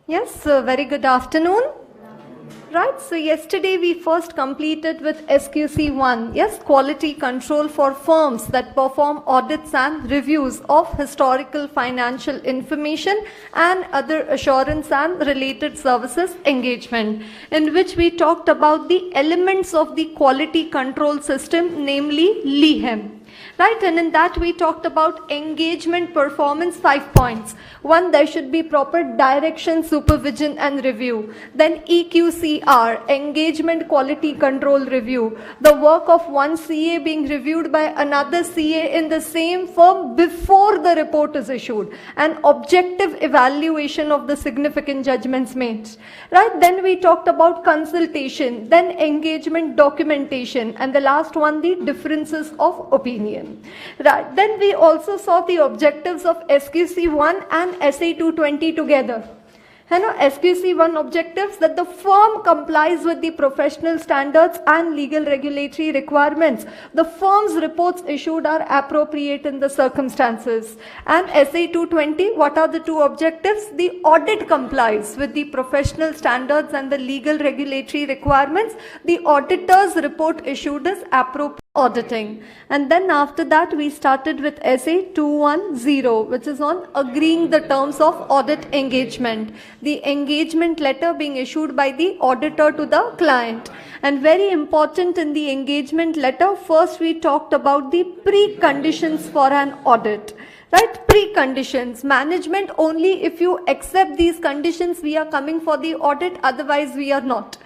Yes, very good afternoon. Right, so yesterday we first completed with SQC1, yes, quality control for firms that perform audits and reviews of historical financial information and other assurance and related services engagement, in which we talked about the elements of the quality control system, namely LEHEM. Right, and in that we talked about engagement performance 5 points. One, there should be proper direction, supervision and review. Then EQCR, engagement quality control review. The work of one CA being reviewed by another CA in the same firm before the report is issued. An objective evaluation of the significant judgments made. Right, then we talked about consultation, then engagement documentation, and the last one, the differences of opinion. Right. Then we also saw the objectives of SQC1 and SA220 together. SQC1 objectives that the firm complies with the professional standards and legal regulatory requirements. The firm's reports issued are appropriate in the circumstances. And SA220, what are the two objectives? The audit complies with the professional standards and the legal regulatory requirements. The auditor's report issued is appropriate. Auditing. And then after that we started with SA 210, which is on agreeing the terms of audit engagement. The engagement letter being issued by the auditor to the client. And very important in the engagement letter, first we talked about the preconditions for an audit. Right, preconditions. Management, only if you accept these conditions we are coming for the audit, otherwise we are not.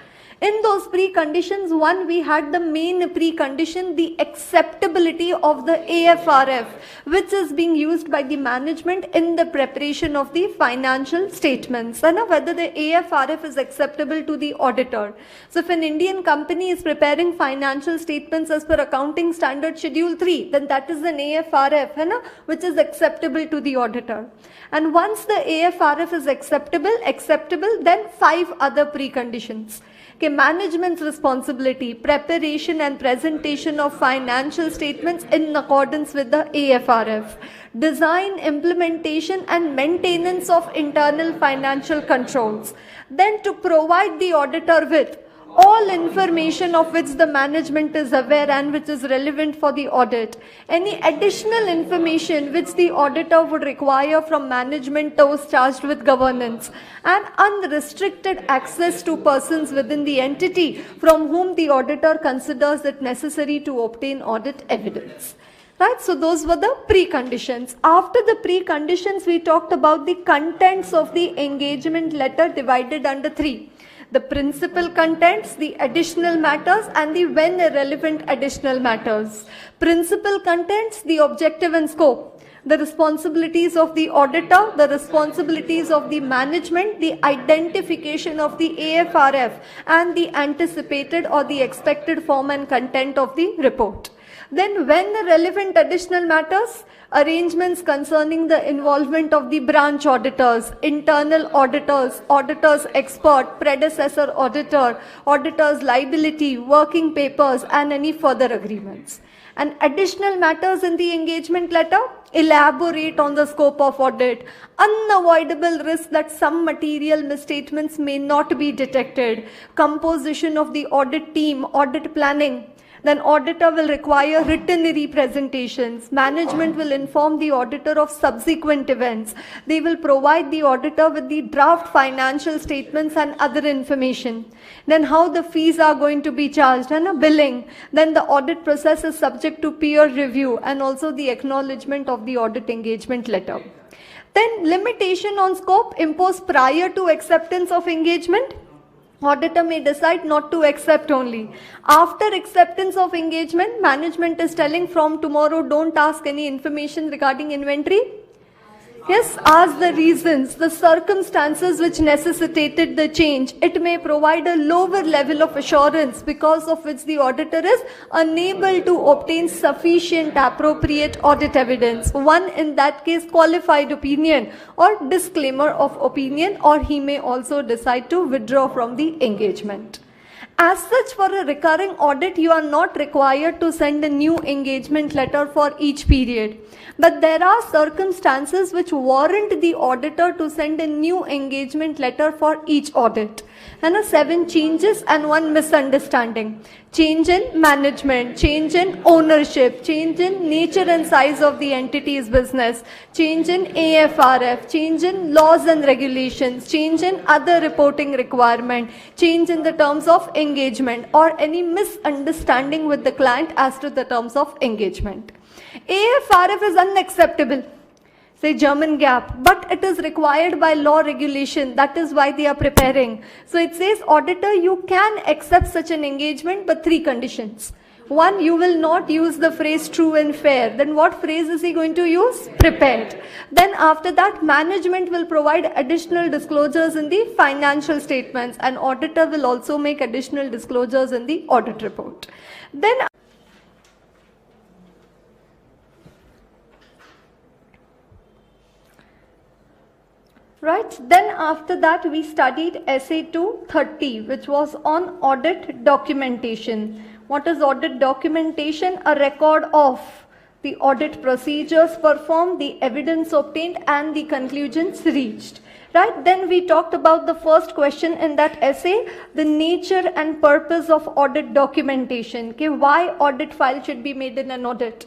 In those preconditions, one, we had the main precondition, the acceptability of the AFRF, which is being used by the management in the preparation of the financial statements, and whether the AFRF is acceptable to the auditor. So if an Indian company is preparing financial statements as per Accounting Standard Schedule 3, then that is an AFRF, which is acceptable to the auditor. And once the AFRF is acceptable, then 5 other preconditions. Okay, management's responsibility, preparation and presentation of financial statements in accordance with the AFRF, design, implementation and maintenance of internal financial controls, then to provide the auditor with all information of which the management is aware and which is relevant for the audit. Any additional information which the auditor would require from management, those charged with governance, and unrestricted access to persons within the entity from whom the auditor considers it necessary to obtain audit evidence. Right, so those were the preconditions. After the preconditions, we talked about the contents of the engagement letter divided under 3. The principal contents, the additional matters, and the when relevant additional matters. Principal contents, the objective and scope, the responsibilities of the auditor, the responsibilities of the management, the identification of the AFRF, and the anticipated or the expected form and content of the report. Then when the relevant additional matters, arrangements concerning the involvement of the branch auditors, internal auditors, auditors expert, predecessor auditor, auditors liability, working papers and any further agreements. And additional matters in the engagement letter, elaborate on the scope of audit, unavoidable risk that some material misstatements may not be detected, composition of the audit team, audit planning. Then auditor will require written representations. Management will inform the auditor of subsequent events. They will provide the auditor with the draft financial statements and other information. Then how the fees are going to be charged and a billing. Then the audit process is subject to peer review and also the acknowledgement of the audit engagement letter. Then limitation on scope imposed prior to acceptance of engagement. Auditor may decide not to accept only. After acceptance of engagement, management is telling from tomorrow don't ask any information regarding inventory. Yes, ask the reasons, the circumstances which necessitated the change. It may provide a lower level of assurance because of which the auditor is unable to obtain sufficient appropriate audit evidence. One, in that case, qualified opinion or disclaimer of opinion, or he may also decide to withdraw from the engagement. As such, for a recurring audit, you are not required to send a new engagement letter for each period. But there are circumstances which warrant the auditor to send a new engagement letter for each audit. And 7 changes and 1 misunderstanding. Change in management, change in ownership, change in nature and size of the entity's business, change in AFRF, change in laws and regulations, change in other reporting requirement, change in the terms of engagement, or any misunderstanding with the client as to the terms of engagement. AFRF is unacceptable, say German GAAP, but it is required by law regulation. That is why they are preparing. So it says, auditor, you can accept such an engagement, but 3 conditions. 1, you will not use the phrase true and fair. Then what phrase is he going to use? Prepared. Then after that, management will provide additional disclosures in the financial statements, and auditor will also make additional disclosures in the audit report. Then then after that we studied Essay 230, which was on audit documentation. What is audit documentation? A record of the audit procedures performed, the evidence obtained, and the conclusions reached. Then we talked about the first question in that essay, the nature and purpose of audit documentation. Okay, why audit file should be made in an audit.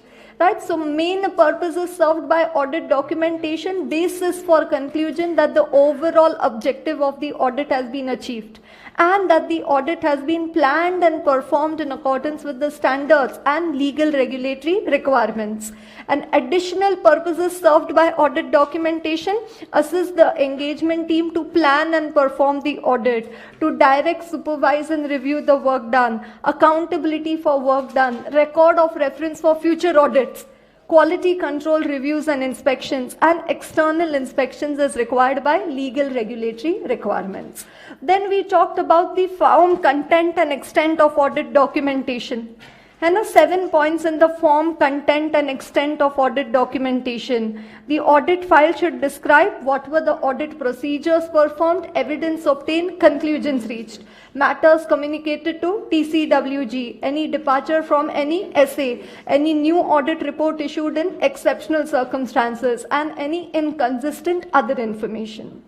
So main purpose is served by audit documentation, basis for conclusion that the overall objective of the audit has been achieved, and that the audit has been planned and performed in accordance with the standards and legal regulatory requirements. An additional purpose is served by audit documentation, assist the engagement team to plan and perform the audit, to direct, supervise and review the work done, accountability for work done, record of reference for future audits, quality control reviews and inspections, and external inspections as required by legal regulatory requirements. Then we talked about the form, content and extent of audit documentation. And 7 points in the form, content and extent of audit documentation. The audit file should describe what were the audit procedures performed, evidence obtained, conclusions reached, matters communicated to TCWG, any departure from any essay, any new audit report issued in exceptional circumstances, and any inconsistent other information.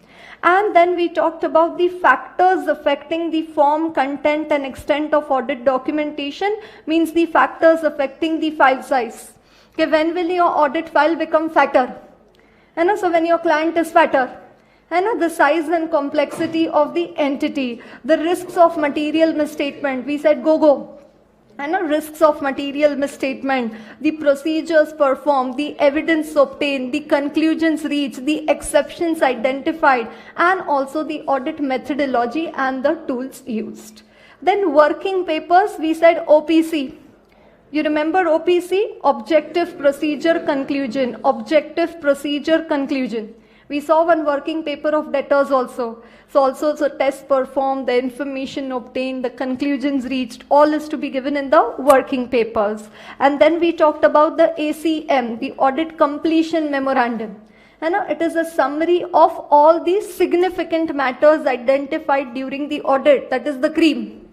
And then we talked about the factors affecting the form, content and extent of audit documentation, means the factors affecting the file size. Okay, when will your audit file become fatter? So when your client is fatter. The size and complexity of the entity, the risks of material misstatement, we said go. Risks of material misstatement, the procedures performed, the evidence obtained, the conclusions reached, the exceptions identified, and also the audit methodology and the tools used. Then working papers, we said OPC. You remember OPC? Objective Procedure Conclusion. Objective Procedure Conclusion. We saw one working paper of debtors also. So tests performed, the information obtained, the conclusions reached, all is to be given in the working papers. And then we talked about the ACM, the Audit Completion Memorandum. It is a summary of all the significant matters identified during the audit, that is the cream,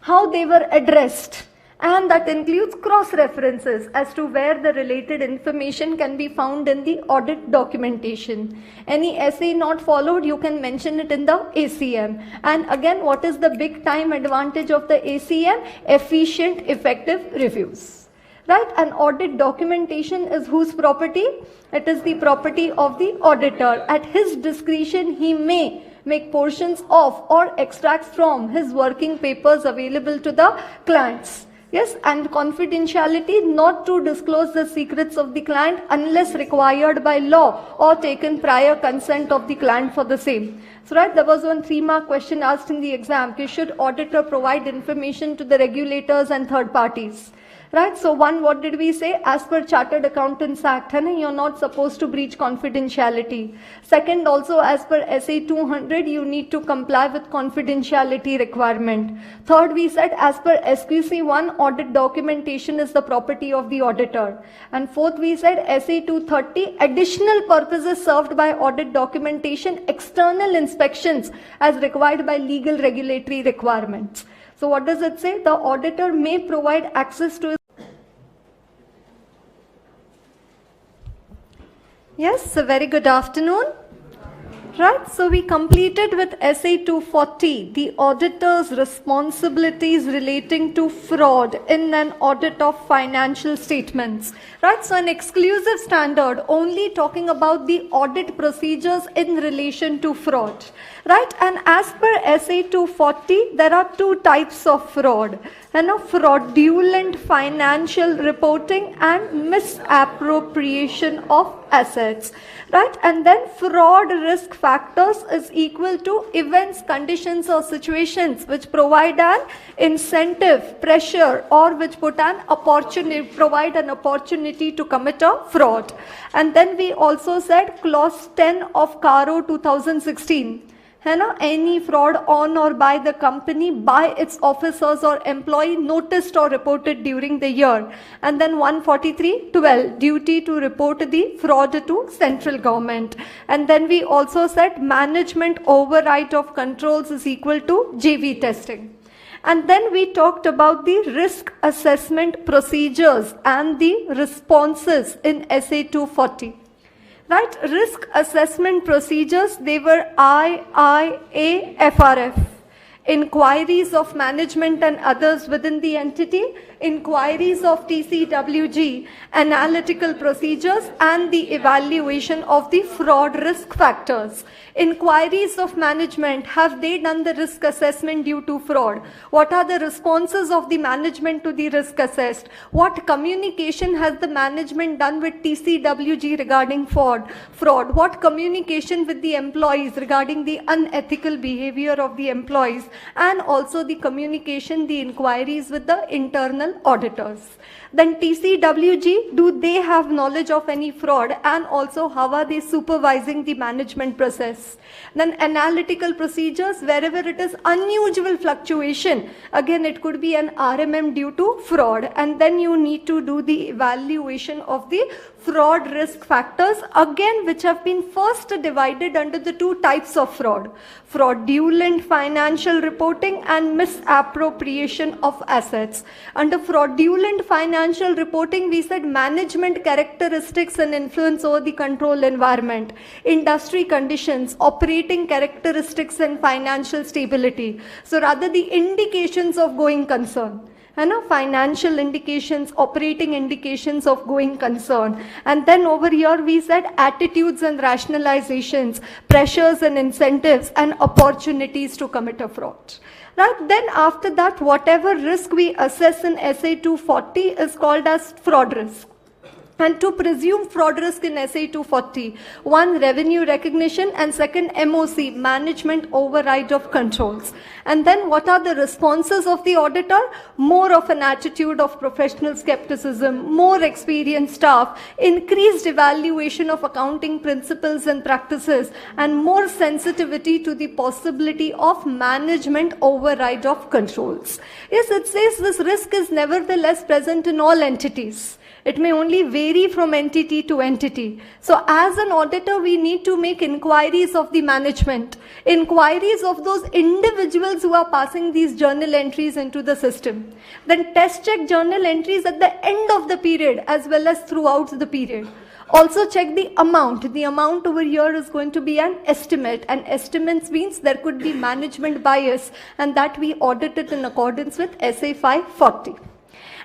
how they were addressed. And that includes cross-references as to where the related information can be found in the audit documentation. Any essay not followed, you can mention it in the ACM. And again, what is the big time advantage of the ACM? Efficient, effective reviews. And audit documentation is whose property? It is the property of the auditor. At his discretion, he may make portions of or extracts from his working papers available to the clients. Yes, and confidentiality, not to disclose the secrets of the client unless required by law or taken prior consent of the client for the same. So there was one 3-mark question asked in the exam. Should auditor provide information to the regulators and third parties? So one, what did we say? As per Chartered Accountants Act, you're not supposed to breach confidentiality. Second, also as per SA 200, you need to comply with confidentiality requirement. Third, we said as per SQC 1, audit documentation is the property of the auditor. And fourth, we said SA 230, additional purposes served by audit documentation, external inspections as required by legal regulatory requirements. So what does it say? The auditor may provide access to his... Yes, a very good afternoon. Right, so we completed with SA 240, the auditor's responsibilities relating to fraud in an audit of financial statements. Right, so an exclusive standard only talking about the audit procedures in relation to fraud. Right, and as per SA 240, there are two types of fraud. Fraudulent financial reporting and misappropriation of assets. Right, and then fraud risk factors is equal to events, conditions or situations which provide an incentive, pressure, or which put an opportunity, provide an opportunity to commit a fraud. And then we also said clause 10 of CARO 2016. Any fraud on or by the company by its officers or employee noticed or reported during the year. And then 143.12, duty to report the fraud to central government. And then we also said management override of controls is equal to JV testing. And then we talked about the risk assessment procedures and the responses in SA 240. Right, risk assessment procedures, they were IIAFRF, inquiries of management and others within the entity, inquiries of TCWG, analytical procedures, and the evaluation of the fraud risk factors. Inquiries of management, have they done the risk assessment due to fraud? What are the responses of the management to the risk assessed? What communication has the management done with TCWG regarding fraud? What communication with the employees regarding the unethical behavior of the employees? And also the communication, the inquiries with the internal auditors. Then TCWG, do they have knowledge of any fraud, and also how are they supervising the management process? Then analytical procedures, wherever it is unusual fluctuation, again it could be an RMM due to fraud, and then you need to do the evaluation of the fraud risk factors, again which have been first divided under the two types of fraud: fraudulent financial reporting and misappropriation of assets. Under fraudulent financial reporting, we said management characteristics and influence over the control environment, industry conditions, operating characteristics and financial stability. So rather the indications of going concern. Financial indications, operating indications of going concern. And then over here we said attitudes and rationalizations, pressures and incentives, and opportunities to commit a fraud. Right? Then after that, whatever risk we assess in SA 240 is called as fraud risk. And to presume fraud risk in SA 240, one, revenue recognition, and second, MOC, management override of controls. And then what are the responses of the auditor? More of an attitude of professional skepticism, more experienced staff, increased evaluation of accounting principles and practices, and more sensitivity to the possibility of management override of controls. Yes, it says this risk is nevertheless present in all entities. It may only vary from entity to entity. So as an auditor, we need to make inquiries of the management, inquiries of those individuals who are passing these journal entries into the system. Then test check journal entries at the end of the period as well as throughout the period. Also check the amount. The amount over here is going to be an estimate, and estimates means there could be management bias, and that we audit it in accordance with SA 540.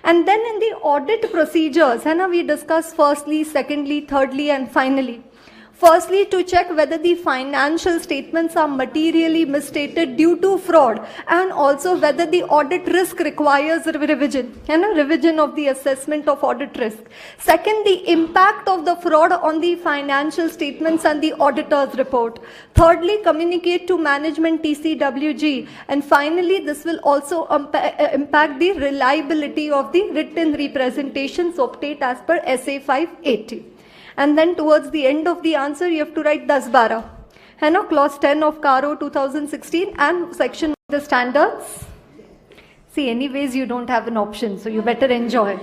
And then in the audit procedures, we discuss firstly, secondly, thirdly, and finally. Firstly, to check whether the financial statements are materially misstated due to fraud, and also whether the audit risk requires revision, revision of the assessment of audit risk. Second, the impact of the fraud on the financial statements and the auditor's report. Thirdly, communicate to management TCWG. And finally, this will also impact the reliability of the written representations obtained as per SA 580. And then towards the end of the answer, you have to write 10-12. Clause 10 of CARO 2016 and section of the standards. See, anyways, you don't have an option, so you better enjoy.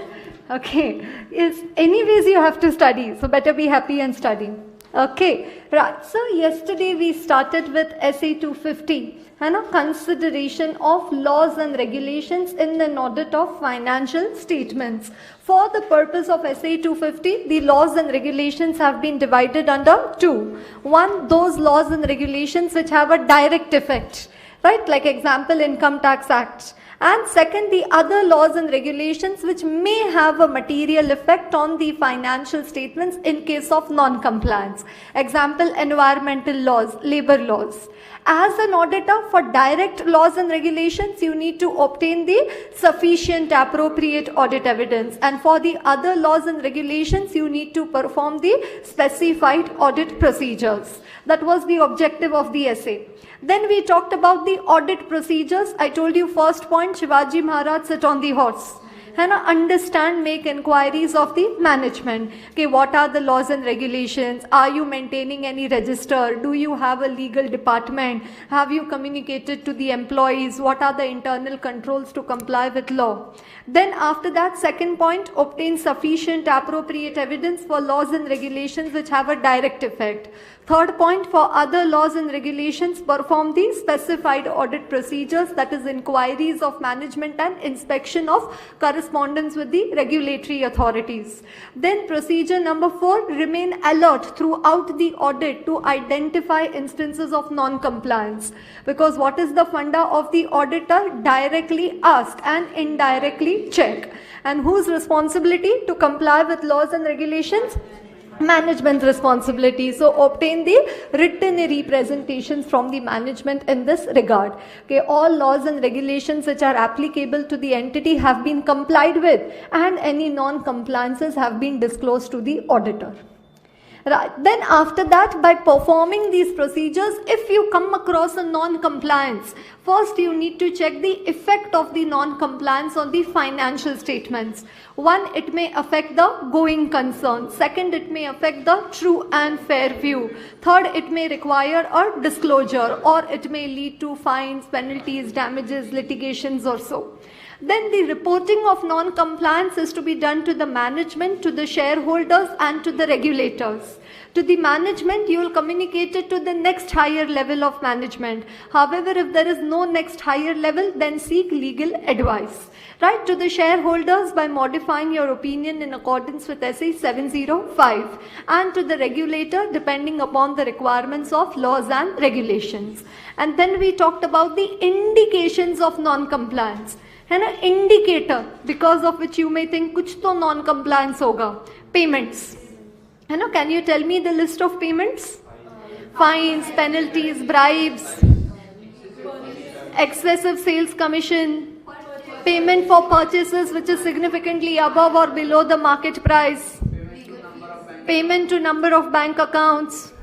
Okay. Yes, anyways, you have to study, so better be happy and study. Okay, right. So yesterday we started with SA 250 and a consideration of laws and regulations in an audit of financial statements. For the purpose of SA 250, the laws and regulations have been divided under two. One, those laws and regulations which have a direct effect, right? Like example, Income Tax Act. And second, the other laws and regulations which may have a material effect on the financial statements in case of non-compliance. Example, environmental laws, labor laws. As an auditor, for direct laws and regulations, you need to obtain the sufficient appropriate audit evidence. And for the other laws and regulations, you need to perform the specified audit procedures. That was the objective of the essay. Then we talked about the audit procedures. I told you first point, Shivaji Maharaj sit on the horse. And understand, make inquiries of the management. Okay, what are the laws and regulations? Are you maintaining any register? Do you have a legal department? Have you communicated to the employees? What are the internal controls to comply with law? Then after that, second point, obtain sufficient appropriate evidence for laws and regulations which have a direct effect. Third point, for other laws and regulations, perform the specified audit procedures, that is inquiries of management and inspection of correspondence with the regulatory authorities. Then procedure number 4, remain alert throughout the audit to identify instances of non-compliance. Because what is the funda of the auditor? Directly ask and indirectly check. And whose responsibility to comply with laws and regulations? Management responsibility. So obtain the written representations from the management in this regard. Okay, all laws and regulations which are applicable to the entity have been complied with, and any non-compliances have been disclosed to the auditor. Right. Then after that, by performing these procedures, if you come across a non-compliance, first you need to check the effect of the non-compliance on the financial statements. One, it may affect the going concern. Second, it may affect the true and fair view. Third, it may require a disclosure, or it may lead to fines, penalties, damages, litigations or so. Then the reporting of non-compliance is to be done to the management, to the shareholders and to the regulators. To the management, you will communicate it to the next higher level of management. However, if there is no next higher level, then seek legal advice. Right, to the shareholders by modifying your opinion in accordance with SA 705, and to the regulator depending upon the requirements of laws and regulations. And then we talked about the indications of non-compliance. And an indicator because of which you may think kuch to non-compliance hoga. Payments. Can you tell me the list of payments? Fines, penalties, bribes, excessive sales commission, payment for purchases which is significantly above or below the market price, payment to number of bank accounts,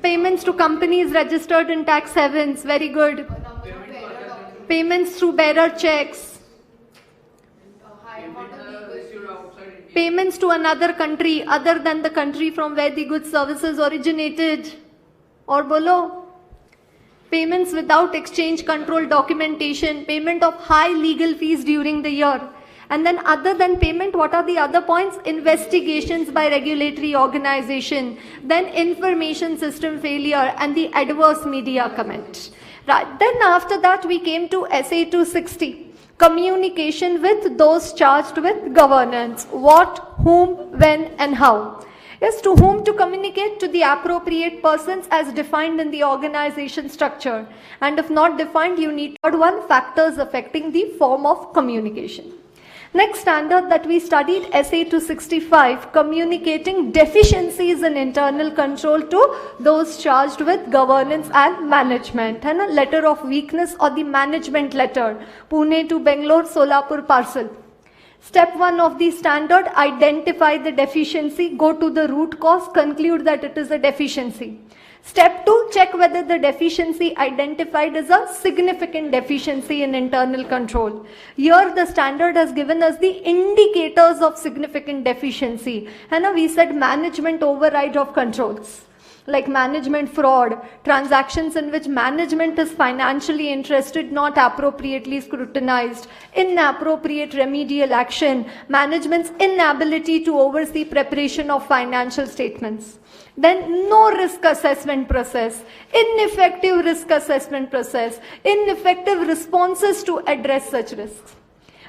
payments to companies registered in tax havens, very good. Payments through bearer checks, payments to another country other than the country from where the goods services originated, or bolo, payments without exchange control documentation, payment of high legal fees during the year. And then other than payment, what are the other points? Investigations by regulatory organization, then information system failure and the adverse media comment. Right. Then after that we came to SA 260, communication with those charged with governance. What, whom, when and how. Yes, to whom to communicate? To the appropriate persons as defined in the organization structure. And if not defined, you need third one, factors affecting the form of communication. Next standard that we studied, SA 265, communicating deficiencies in internal control to those charged with governance and management. And a letter of weakness or the management letter, Pune to Bangalore, Solapur parcel. Step 1 of the standard, identify the deficiency, go to the root cause, conclude that it is a deficiency. Step 2, check whether the deficiency identified is a significant deficiency in internal control. Here the standard has given us the indicators of significant deficiency. And now we said management override of controls. Like management fraud, transactions in which management is financially interested, not appropriately scrutinized, inappropriate remedial action, management's inability to oversee preparation of financial statements. Then no risk assessment process, ineffective risk assessment process, ineffective responses to address such risks.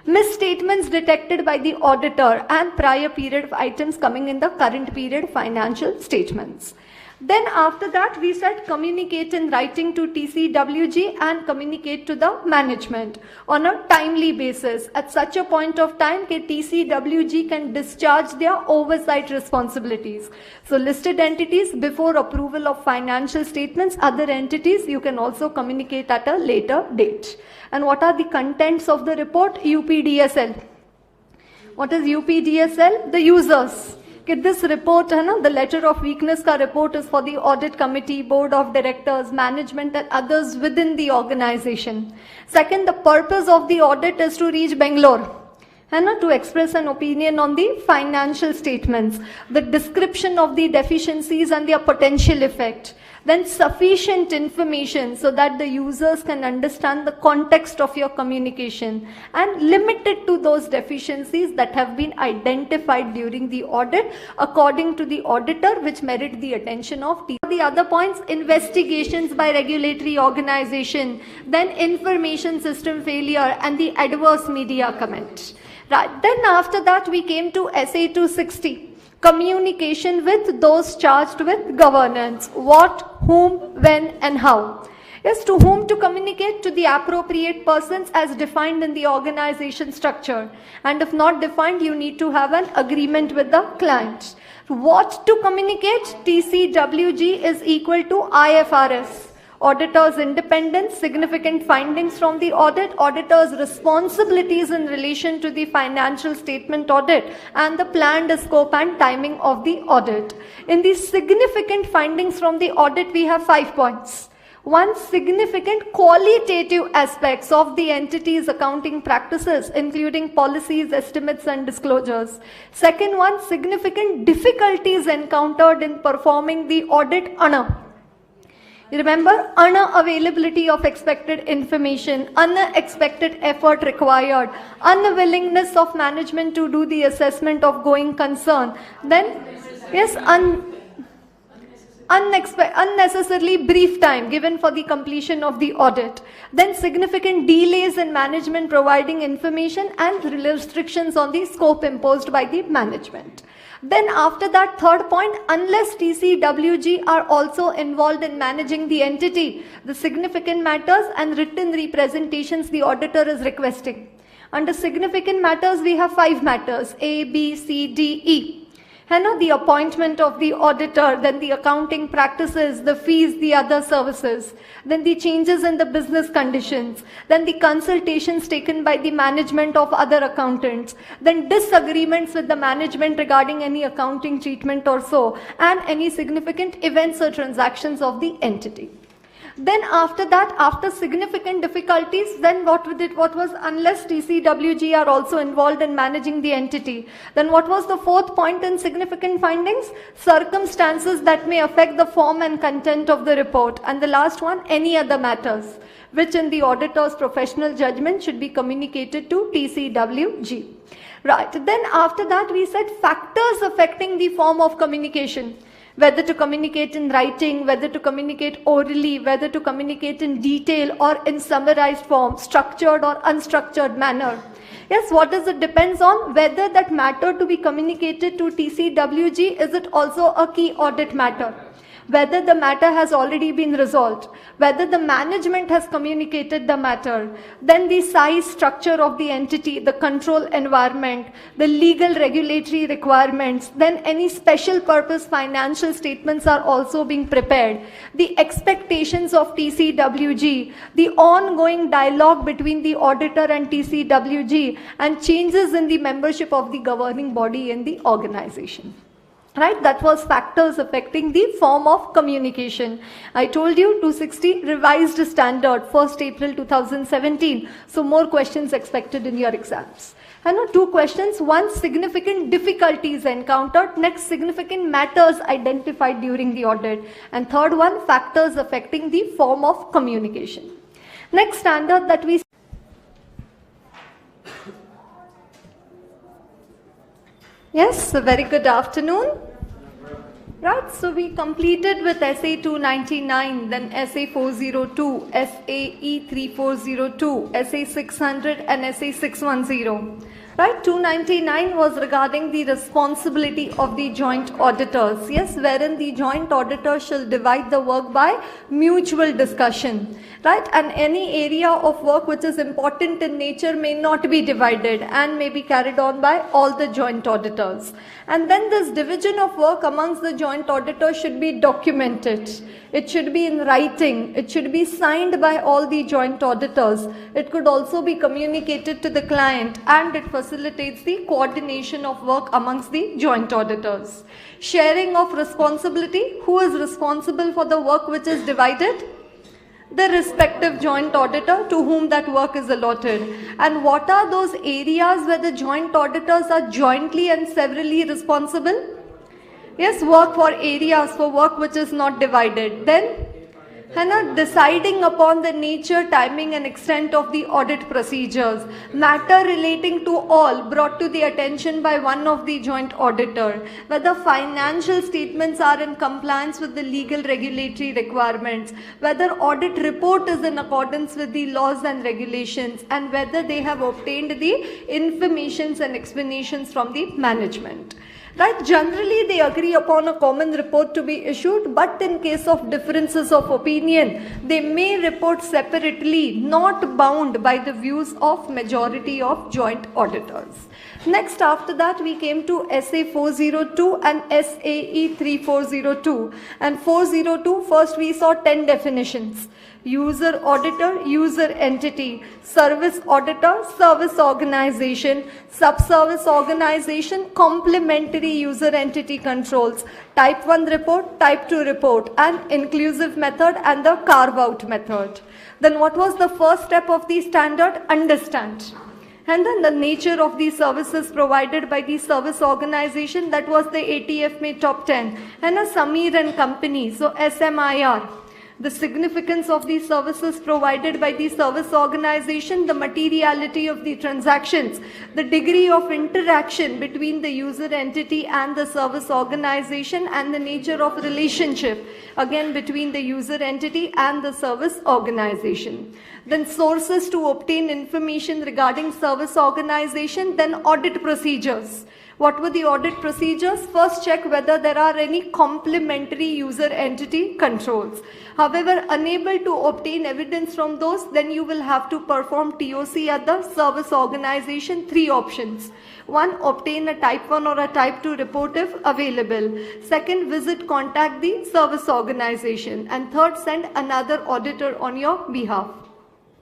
Misstatements detected by the auditor and prior period items coming in the current period financial statements. Then after that, we said communicate in writing to TCWG and communicate to the management on a timely basis. At such a point of time, TCWG can discharge their oversight responsibilities. So listed entities before approval of financial statements, other entities you can also communicate at a later date. And what are the contents of the report? UPDSL. What is UPDSL? The users. This report, the letter of weakness ka report is for the audit committee, board of directors, management and others within the organization. Second, the purpose of the audit is to reach Bangalore. To express an opinion on the financial statements, the description of the deficiencies and their potential effect. Then sufficient information so that the users can understand the context of your communication, and limited to those deficiencies that have been identified during the audit according to the auditor, which merit the attention of the other points: investigations by regulatory organization, then information system failure and the adverse media comment. Right. Then after that we came to SA 260. Communication with those charged with governance. What, whom, when and how. Yes, to whom to communicate? To the appropriate persons as defined in the organization structure. And if not defined, you need to have an agreement with the client. What to communicate? TCWG is equal to IFRS. Auditor's independence, significant findings from the audit, auditor's responsibilities in relation to the financial statement audit, and the planned scope and timing of the audit. In the significant findings from the audit, we have 5 points. One, significant qualitative aspects of the entity's accounting practices, including policies, estimates and disclosures. Second one, significant difficulties encountered in performing the audit. You remember, unavailability of expected information, unexpected effort required, unwillingness of management to do the assessment of going concern. Then, yes, unnecessarily brief time given for the completion of the audit. Then significant delays in management providing information and restrictions on the scope imposed by the management. Then after that, third point, unless TCWG are also involved in managing the entity, the significant matters and written representations the auditor is requesting. Under significant matters, we have 5 matters: A, B, C, D, E. The appointment of the auditor, then the accounting practices, the fees, the other services, then the changes in the business conditions, then the consultations taken by the management of other accountants, then disagreements with the management regarding any accounting treatment or so, and any significant events or transactions of the entity. Then after that, after significant difficulties, then what was unless TCWG are also involved in managing the entity. Then what was the 4th point in significant findings? Circumstances that may affect the form and content of the report. And the last one, any other matters, which in the auditor's professional judgment should be communicated to TCWG. Right. Then after that, we said factors affecting the form of communication. Whether to communicate in writing, whether to communicate orally, whether to communicate in detail or in summarized form, structured or unstructured manner. Yes, what does it depends on? Whether that matter to be communicated to TCWG, is it also a key audit matter? Whether the matter has already been resolved, whether the management has communicated the matter, then the size, structure of the entity, the control environment, the legal regulatory requirements, then any special purpose financial statements are also being prepared, the expectations of TCWG, the ongoing dialogue between the auditor and TCWG, and changes in the membership of the governing body in the organization. Right, that was factors affecting the form of communication. I told you 260 revised standard 1st April 2017. So more questions expected in your exams. And 2 questions. 1, significant difficulties encountered. Next, significant matters identified during the audit. And third one, factors affecting the form of communication. Next standard that we Yes, a very good afternoon. Right, so we completed with SA 299, then SA 402, SAE 3402, SA 600 and SA 610. Right, 299 was regarding the responsibility of the joint auditors, yes, wherein the joint auditor shall divide the work by mutual discussion, right, and any area of work which is important in nature may not be divided and may be carried on by all the joint auditors. And then this division of work amongst the joint auditors should be documented. It should be in writing. It should be signed by all the joint auditors. It could also be communicated to the client, and it facilitates the coordination of work amongst the joint auditors. Sharing of responsibility. Who is responsible for the work which is divided? The respective joint auditor to whom that work is allotted. And what are those areas where the joint auditors are jointly and severally responsible? Yes, work for areas for work which is not divided. Then, deciding upon the nature, timing and extent of the audit procedures. Matter relating to all brought to the attention by one of the joint auditor. Whether financial statements are in compliance with the legal regulatory requirements. Whether audit report is in accordance with the laws and regulations. And whether they have obtained the informations and explanations from the management. Right, generally they agree upon a common report to be issued, but in case of differences of opinion, they may report separately, not bound by the views of majority of joint auditors. Next, after that, we came to SA 402 and SAE 3402. And 402, first we saw 10 definitions. User auditor, user entity, service auditor, service organization, sub-service organization, complementary user entity controls, type 1 report, type 2 report, and inclusive method and the carve-out method. Then what was the first step of the standard? Understand. And then the nature of the services provided by the service organization, that was the ATF top 10, and a Samir and Company, so SMIR. The significance of the services provided by the service organization, the materiality of the transactions, the degree of interaction between the user entity and the service organization, and the nature of relationship, again between the user entity and the service organization. Then sources to obtain information regarding service organization, then audit procedures. What were the audit procedures? First, check whether there are any complementary user entity controls. However, unable to obtain evidence from those, then you will have to perform TOC at the service organization. 3 options. 1, obtain a type 1 or a type 2 report if available. 2nd, visit, contact the service organization. And 3rd, send another auditor on your behalf.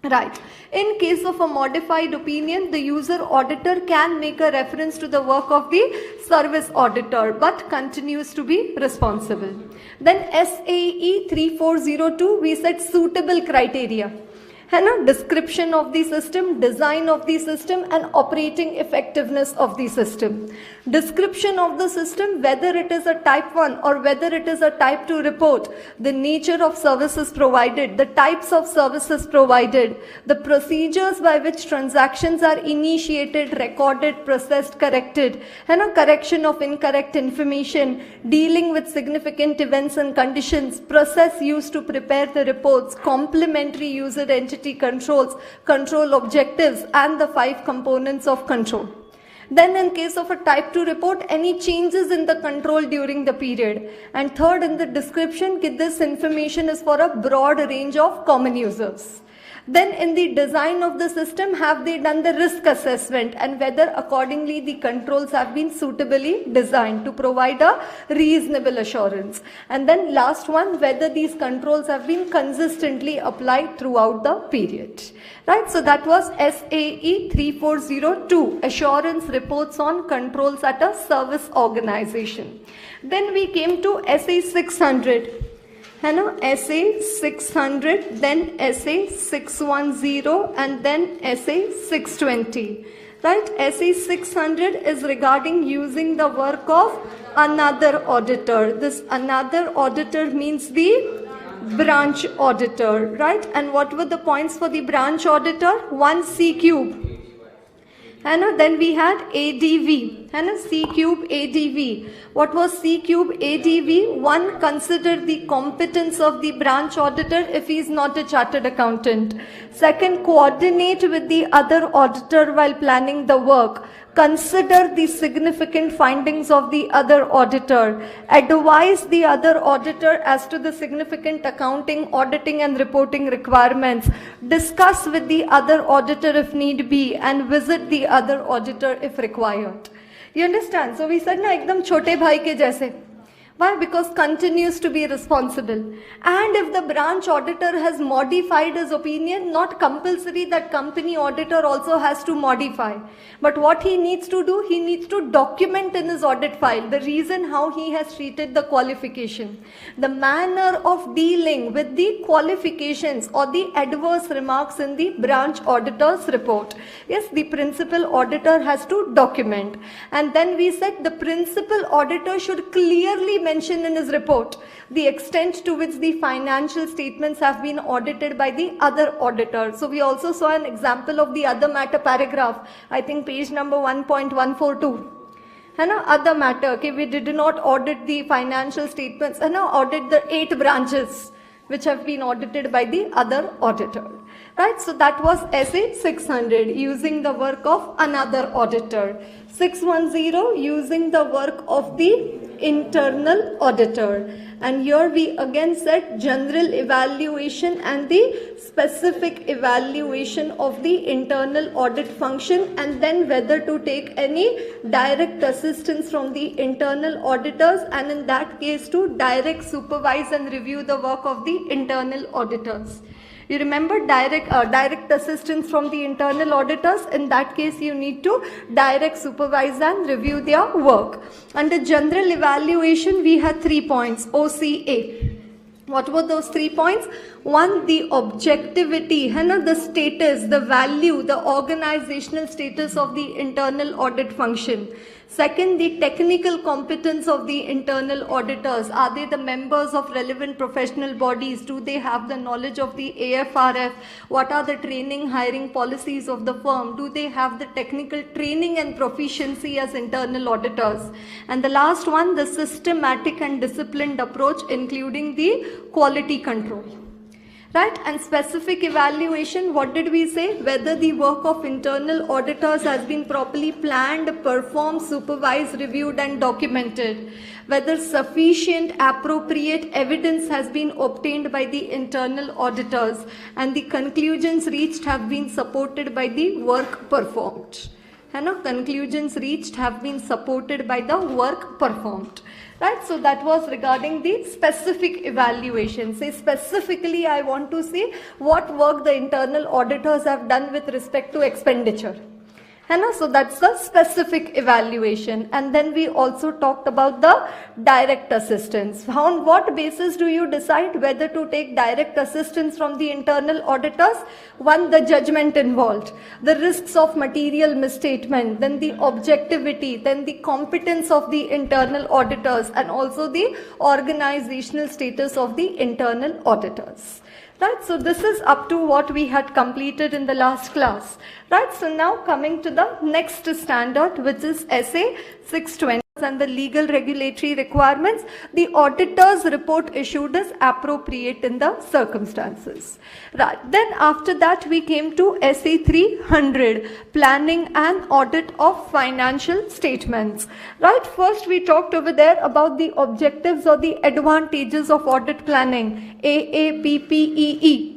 Right. In case of a modified opinion, the user auditor can make a reference to the work of the service auditor, but continues to be responsible. Then SAE 3402, we said suitable criteria. Description of the system, design of the system, and operating effectiveness of the system. Description of the system, whether it is a type 1 or whether it is a type 2 report, the nature of services provided, the types of services provided, the procedures by which transactions are initiated, recorded, processed, corrected, correction of incorrect information, dealing with significant events and conditions, process used to prepare the reports, complementary user entity controls, control objectives, and the 5 components of control. Then in case of a type 2 report, any changes in the control during the period. And 3rd, in the description, this information is for a broad range of common users. Then in the design of the system, have they done the risk assessment and whether accordingly the controls have been suitably designed to provide a reasonable assurance. And then last one, whether these controls have been consistently applied throughout the period. Right, so that was SAE 3402, assurance reports on controls at a service organization. Then we came to SA 600. SA 600, then SA 610, and then SA 620. Right, SA 600 is regarding using the work of another auditor. This another auditor means the branch auditor, right? And what were the points for the branch auditor? 1 C cube. Then we had ADV, and a C cube ADV. What was C cube ADV? One, consider the competence of the branch auditor if he is not a chartered accountant. Second, coordinate with the other auditor while planning the work. Consider the significant findings of the other auditor. Advise the other auditor as to the significant accounting, auditing and reporting requirements. Discuss with the other auditor if need be, and visit the other auditor if required. You understand? So we said na ekdam chote bhai ke jaise. Why? Because continues to be responsible. And if the branch auditor has modified his opinion, not compulsory that company auditor also has to modify. But what he needs to do, he needs to document in his audit file the reason how he has treated the qualification, the manner of dealing with the qualifications or the adverse remarks in the branch auditor's report. Yes, the principal auditor has to document. And then we said the principal auditor should clearly mention in his report the extent to which the financial statements have been audited by the other auditor. So we also saw an example of the other matter paragraph, I think page number 1.142. Other matter, okay, we did not audit the financial statements, audit the 8 branches which have been audited by the other auditor. Right, so that was SA 600, using the work of another auditor. 610, using the work of the internal auditor. And here we again said general evaluation and the specific evaluation of the internal audit function, and then whether to take any direct assistance from the internal auditors, and in that case to direct supervise and review the work of the internal auditors. You remember direct assistance from the internal auditors. In that case, you need to direct supervise and review their work. Under general evaluation, we had 3 points, OCA. What were those 3 points? One, the objectivity, the status, the value, the organizational status of the internal audit function. Second, the technical competence of the internal auditors. Are they the members of relevant professional bodies? Do they have the knowledge of the AFRF? What are the training, hiring policies of the firm? Do they have the technical training and proficiency as internal auditors? And the last one, the systematic and disciplined approach, including the quality control. Right, and specific evaluation, what did we say? Whether the work of internal auditors has been properly planned, performed, supervised, reviewed and documented. Whether sufficient, appropriate evidence has been obtained by the internal auditors, and the conclusions reached have been supported by the work performed. Conclusions reached have been supported by the work performed. Right, so that was regarding the specific evaluation. Say specifically, I want to see what work the internal auditors have done with respect to expenditure. So that's the specific evaluation. And then we also talked about the direct assistance. On what basis do you decide whether to take direct assistance from the internal auditors? One, the judgment involved, the risks of material misstatement, then the objectivity, then the competence of the internal auditors, and also the organizational status of the internal auditors. Right, so this is up to what we had completed in the last class. Right, so now coming to the next standard, which is SA 620 and the legal regulatory requirements. The auditor's report issued is appropriate in the circumstances. Right, then after that we came to SA 300, planning and audit of financial statements. Right, first we talked over there about the objectives or the advantages of audit planning, AAPPEE.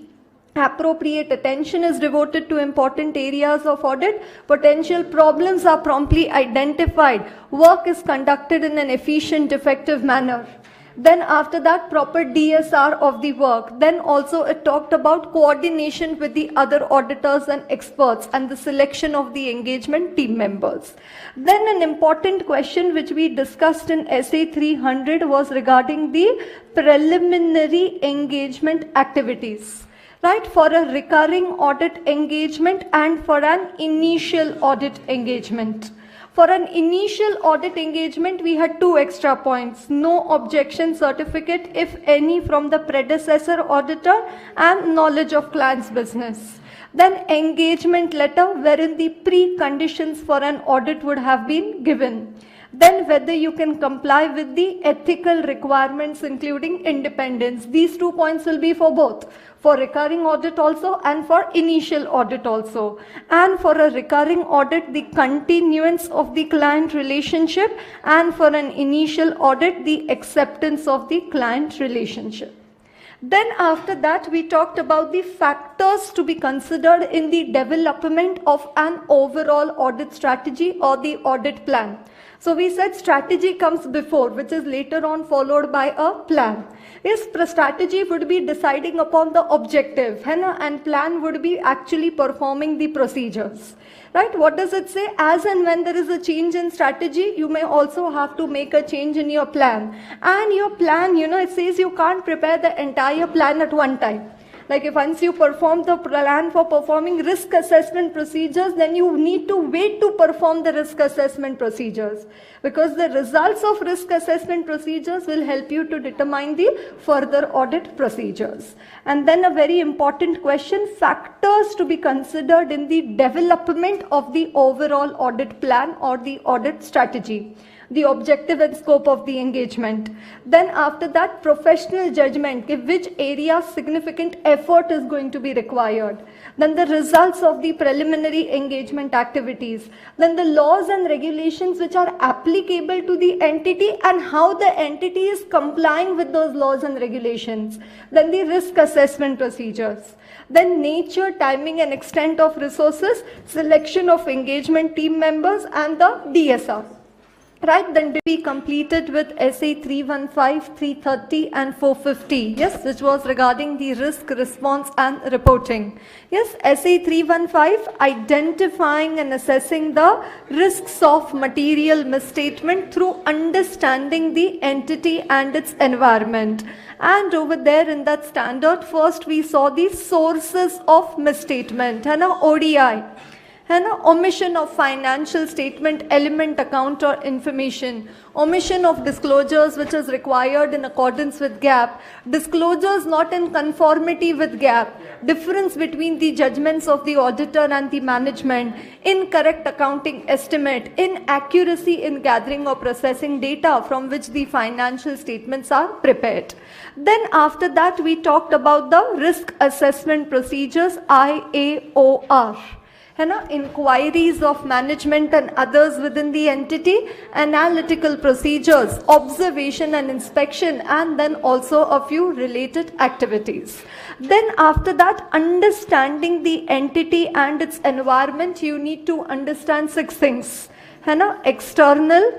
Appropriate attention is devoted to important areas of audit. Potential problems are promptly identified. Work is conducted in an efficient, effective manner. Then after that, proper DSR of the work. Then also it talked about coordination with the other auditors and experts and the selection of the engagement team members. Then an important question which we discussed in SA 300 was regarding the preliminary engagement activities. Right, for a recurring audit engagement and for an initial audit engagement. For an initial audit engagement, we had 2 extra points. No objection certificate, if any, from the predecessor auditor, and knowledge of client's business. Then engagement letter, wherein the preconditions for an audit would have been given. Then whether you can comply with the ethical requirements, including independence. These 2 points will be for both, for recurring audit also and for initial audit also. And for a recurring audit, the continuance of the client relationship, and for an initial audit, the acceptance of the client relationship. Then after that, we talked about the factors to be considered in the development of an overall audit strategy or the audit plan. So we said strategy comes before, which is later on followed by a plan. Yes, strategy would be deciding upon the objective, and plan would be actually performing the procedures. Right? What does it say? As and when there is a change in strategy, you may also have to make a change in your plan. And your plan, it says you can't prepare the entire plan at one time. Like if once you perform the plan for performing risk assessment procedures, then you need to wait to perform the risk assessment procedures, because the results of risk assessment procedures will help you to determine the further audit procedures. And then a very important question, factors to be considered in the development of the overall audit plan or the audit strategy. The objective and scope of the engagement. Then after that, professional judgment, which area significant effort is going to be required. Then the results of the preliminary engagement activities. Then the laws and regulations which are applicable to the entity and how the entity is complying with those laws and regulations. Then the risk assessment procedures. Then nature, timing and extent of resources, selection of engagement team members, and the DSR. Right, then to be completed with SA 315, 330 and 450, yes, which was regarding the risk response and reporting. Yes, SA 315, identifying and assessing the risks of material misstatement through understanding the entity and its environment. And over there in that standard, first we saw the sources of misstatement, ODI. Omission of financial statement, element, account or information, omission of disclosures which is required in accordance with GAAP, disclosures not in conformity with GAAP, difference between the judgments of the auditor and the management, incorrect accounting estimate, inaccuracy in gathering or processing data from which the financial statements are prepared. Then after that, we talked about the risk assessment procedures, IAOR. Inquiries of management and others within the entity, analytical procedures, observation and inspection, and then also a few related activities. Then after that, understanding the entity and its environment, you need to understand 6 things. External,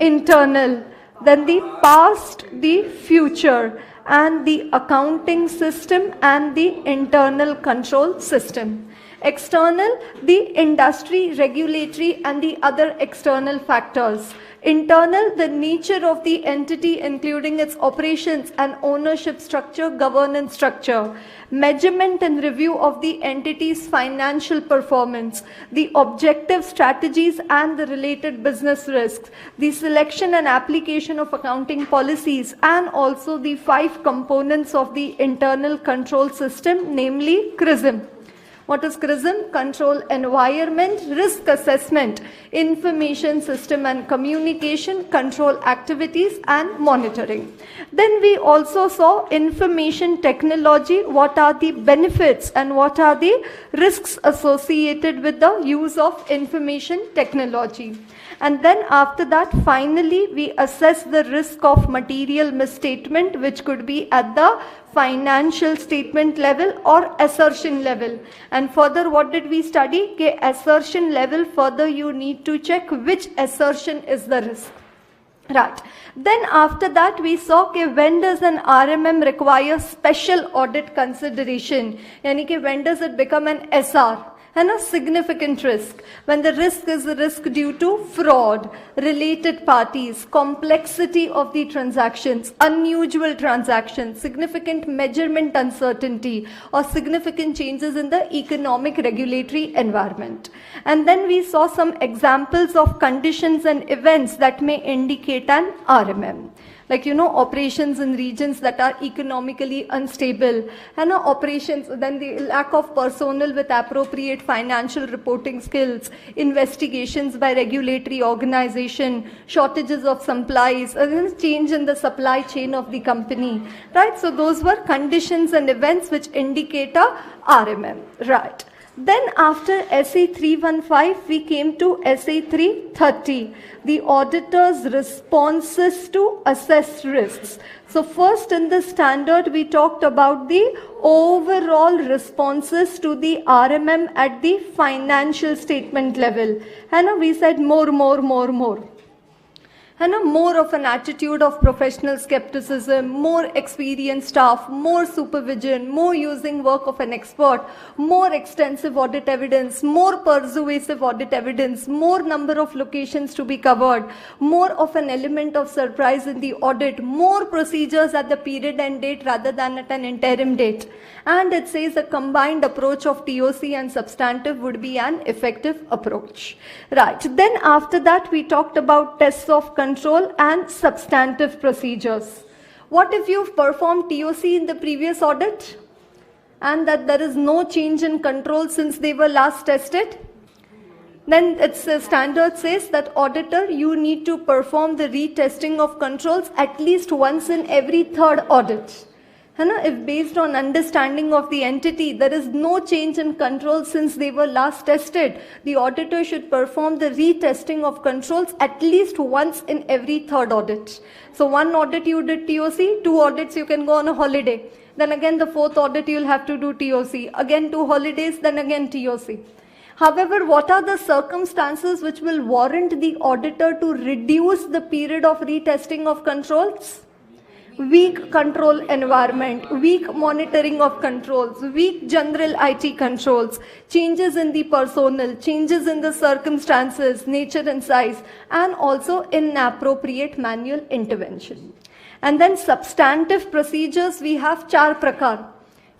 internal, then the past, the future, and the accounting system and the internal control system. External, the industry, regulatory and the other external factors. Internal, the nature of the entity including its operations and ownership structure, governance structure. Measurement and review of the entity's financial performance. The objective strategies and the related business risks. The selection and application of accounting policies, and also the 5 components of the internal control system, namely CRISM. What is CRISM? Control environment, risk assessment, information system and communication, control activities and monitoring. Then we also saw information technology, what are the benefits and what are the risks associated with the use of information technology. And then after that, finally, we assess the risk of material misstatement, which could be at the financial statement level or assertion level. And further, what did we study? Okay, assertion level, further you need to check which assertion is the risk. Right. Then after that, we saw कि when does an RMM require special audit consideration? यानी कि when does it become an SR? and a significant risk. When the risk is a risk due to fraud, related parties, complexity of the transactions, unusual transactions, significant measurement uncertainty, or significant changes in the economic regulatory environment. And then we saw some examples of conditions and events that may indicate an RMM. Like, operations in regions that are economically unstable, and operations, then the lack of personnel with appropriate financial reporting skills, investigations by regulatory organization, shortages of supplies, change in the supply chain of the company, right? So those were conditions and events which indicate a RMM, right? Then after SA 315, we came to SA 330, the auditor's responses to assessed risks. So first in the standard, we talked about the overall responses to the RMM at the financial statement level. And we said more. And more of an attitude of professional skepticism, more experienced staff, more supervision, more using work of an expert, more extensive audit evidence, more persuasive audit evidence, more number of locations to be covered, more of an element of surprise in the audit, more procedures at the period end date rather than at an interim date. And it says a combined approach of TOC and substantive would be an effective approach. Right. Then after that, we talked about tests of control and substantive procedures. What if you've performed TOC in the previous audit and that there is no change in control since they were last tested? Then its standard says that auditor, you need to perform the retesting of controls at least once in every third audit. If based on understanding of the entity, there is no change in control since they were last tested, the auditor should perform the retesting of controls at least once in every third audit. So one audit you did TOC, 2 audits you can go on a holiday. Then again the 4th audit you'll have to do TOC. Again 2 holidays, then again TOC. However, what are the circumstances which will warrant the auditor to reduce the period of retesting of controls? Weak control environment, weak monitoring of controls, weak general IT controls, changes in the personnel, changes in the circumstances, nature and size, and also inappropriate manual intervention. And then substantive procedures, we have 4 prakar.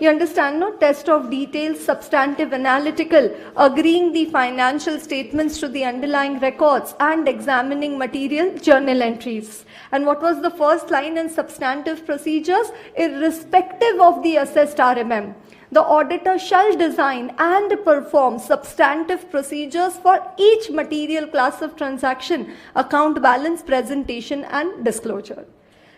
You understand, no? Test of details, substantive, analytical, agreeing the financial statements to the underlying records, and examining material journal entries. And what was the first line in substantive procedures? Irrespective of the assessed RMM, the auditor shall design and perform substantive procedures for each material class of transaction, account balance, presentation, and disclosure.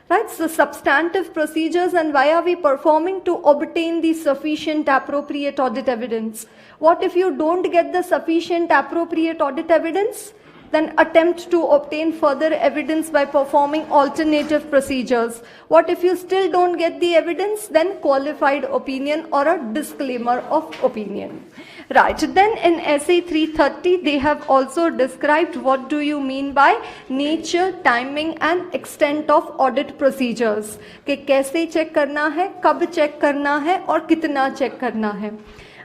Right, so substantive procedures, and why are we performing? To obtain the sufficient appropriate audit evidence. What if you don't get the sufficient appropriate audit evidence? Then attempt to obtain further evidence by performing alternative procedures. What if you still don't get the evidence? Then qualified opinion or a disclaimer of opinion. Right, then in SA 330, they have also described what do you mean by nature, timing and extent of audit procedures. कि कैसे check करना है, कब check करना है और कितना check करना है.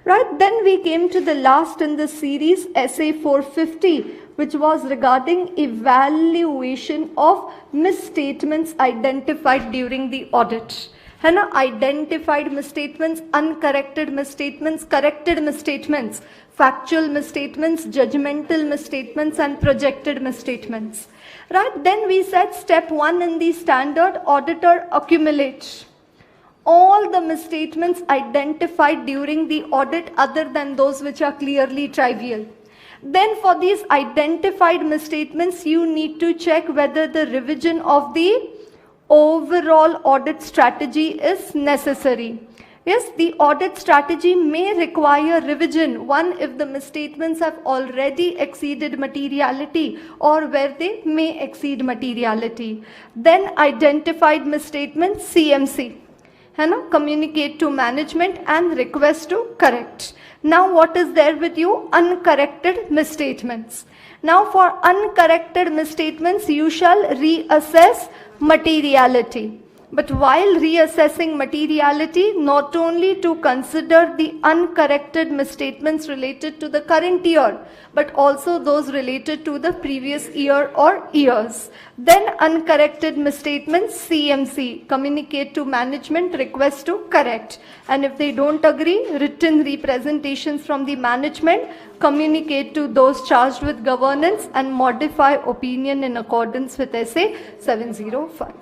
Right, then we came to the last in the series, SA 450, which was regarding evaluation of misstatements identified during the audit. Identified misstatements, uncorrected misstatements, corrected misstatements, factual misstatements, judgmental misstatements, and projected misstatements. Right? Then we said step 1 in the standard, auditor accumulates all the misstatements identified during the audit other than those which are clearly trivial. Then for these identified misstatements, you need to check whether the revision of the overall audit strategy is necessary. Yes, the audit strategy may require revision. 1, if the misstatements have already exceeded materiality or where they may exceed materiality. Then identified misstatements, CMC. Communicate to management and request to correct. Now what is there with you? Uncorrected misstatements. Now for uncorrected misstatements, you shall reassess materiality. But while reassessing materiality, not only to consider the uncorrected misstatements related to the current year, but also those related to the previous year or years. Then uncorrected misstatements, CMC, communicate to management, request to correct. And if they don't agree, written representations from the management, communicate to those charged with governance and modify opinion in accordance with SA 705.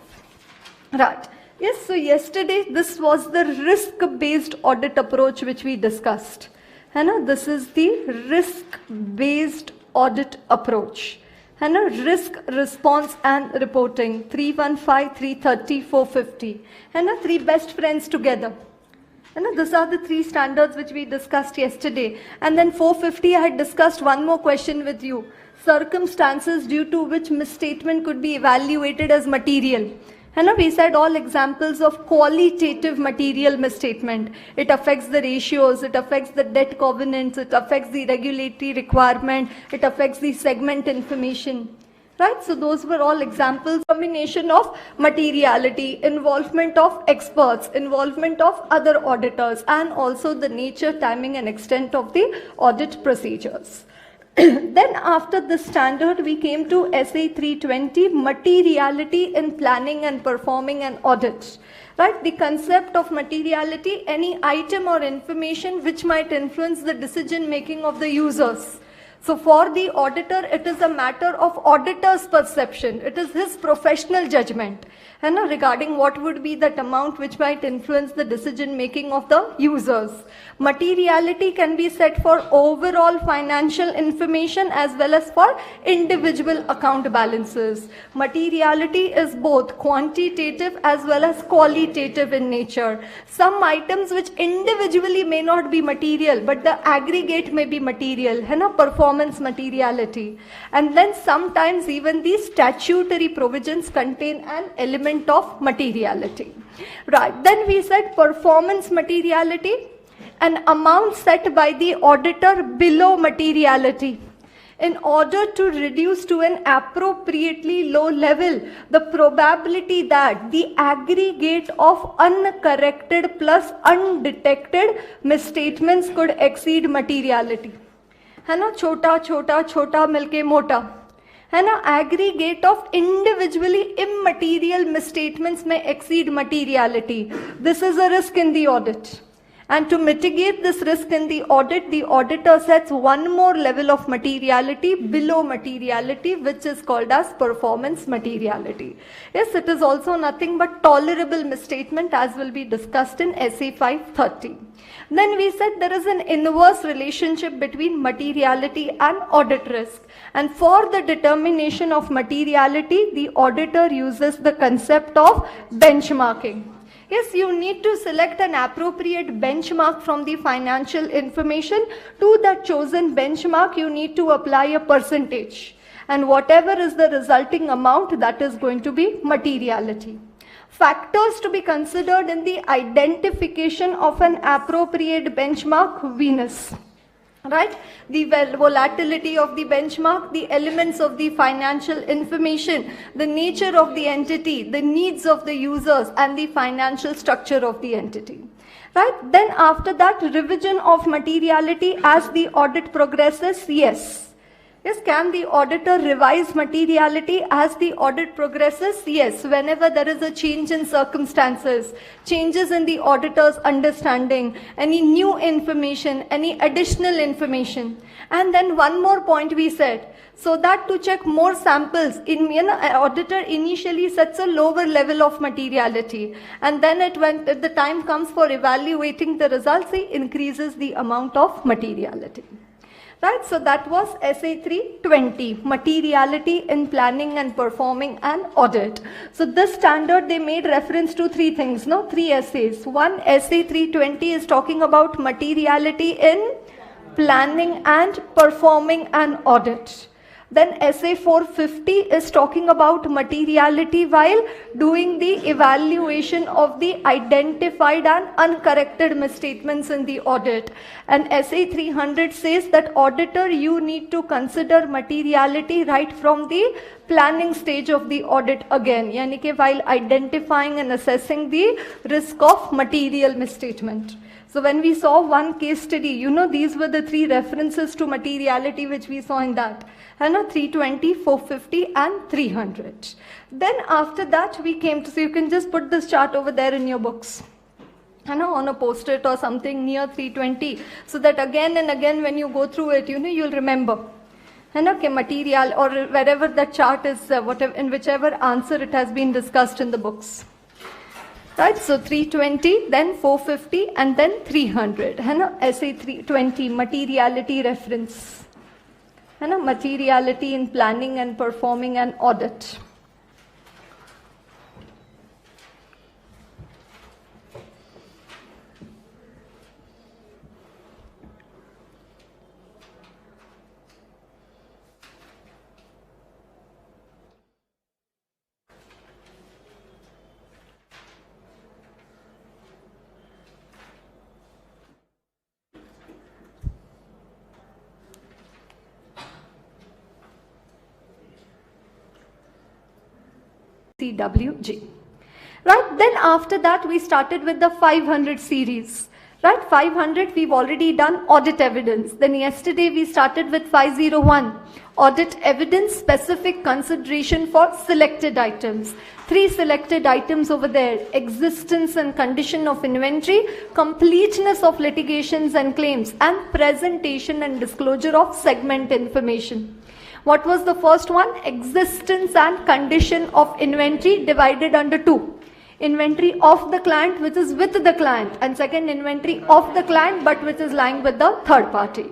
Right. Yes, so yesterday this was the risk-based audit approach which we discussed. This is the risk-based audit approach. Risk, response and reporting, 315, 330, 450. Three best friends together. These are the three standards which we discussed yesterday. And then 450, I had discussed one more question with you. Circumstances due to which misstatement could be evaluated as material. We said all examples of qualitative material misstatement. It affects the ratios, it affects the debt covenants, it affects the regulatory requirement, it affects the segment information. Right? So those were all examples. Combination of materiality, involvement of experts, involvement of other auditors, and also the nature, timing and extent of the audit procedures. Then after this standard, we came to SA 320, materiality in planning and performing an audit. Right? The concept of materiality, any item or information which might influence the decision making of the users. So for the auditor, it is a matter of auditor's perception. It is his professional judgment regarding what would be that amount which might influence the decision making of the users. Materiality can be set for overall financial information as well as for individual account balances. Materiality is both quantitative as well as qualitative in nature. Some items which individually may not be material, but the aggregate may be material. Performance materiality. And then sometimes even these statutory provisions contain an element of materiality. Right. Then we said performance materiality, an amount set by the auditor below materiality in order to reduce to an appropriately low level the probability that the aggregate of uncorrected plus undetected misstatements could exceed materiality. छोटा छोटा छोटा मिलके मोटा aggregate of individually immaterial misstatements may exceed materiality. This is a risk in the audit. And to mitigate this risk in the audit, the auditor sets one more level of materiality below materiality, which is called as performance materiality. Yes, it is also nothing but tolerable misstatement, as will be discussed in SA 530. Then we said there is an inverse relationship between materiality and audit risk. And for the determination of materiality, the auditor uses the concept of benchmarking. Yes, you need to select an appropriate benchmark from the financial information. To that chosen benchmark, you need to apply a percentage. And whatever is the resulting amount, that is going to be materiality. Factors to be considered in the identification of an appropriate benchmark, Venus. Right? The volatility of the benchmark, the elements of the financial information, the nature of the entity, the needs of the users, and the financial structure of the entity. Right? Then after that, revision of materiality as the audit progresses, yes. Yes, can the auditor revise materiality as the audit progresses? Yes, whenever there is a change in circumstances, changes in the auditor's understanding, any new information, any additional information. And then one more point we said, so that to check more samples, an auditor initially sets a lower level of materiality. And then when the time comes for evaluating the results, he increases the amount of materiality. Right, so that was SA 320, materiality in planning and performing an audit. So this standard, they made reference to three things, no? Three essays. One, SA 320 is talking about materiality in planning and performing an audit. Then SA 450 is talking about materiality while doing the evaluation of the identified and uncorrected misstatements in the audit. And SA 300 says that auditor, you need to consider materiality right from the planning stage of the audit again, yani ke while identifying and assessing the risk of material misstatement. So when we saw one case study, you know, these were the three references to materiality which we saw in that. 320, 450 and 300. Then after that we came to, so you can just put this chart over there in your books, on a post-it or something near 320, so that again and again when you go through it, you'll remember. Material, or wherever that chart is, whatever, in whichever answer it has been discussed in the books. Right, so 320, then 450 and then 300. SA 320, materiality reference. Materiality in planning and performing an audit. CWG. Right, then after that we started with the 500 series. Right, 500 we've already done audit evidence. Then yesterday we started with 501, audit evidence specific consideration for selected items. 3 selected items over there: existence and condition of inventory, completeness of litigations and claims, and presentation and disclosure of segment information. What was the first one? Existence and condition of inventory, divided under 2. Inventory of the client, which is with the client, and second, inventory of the client but which is lying with the third party.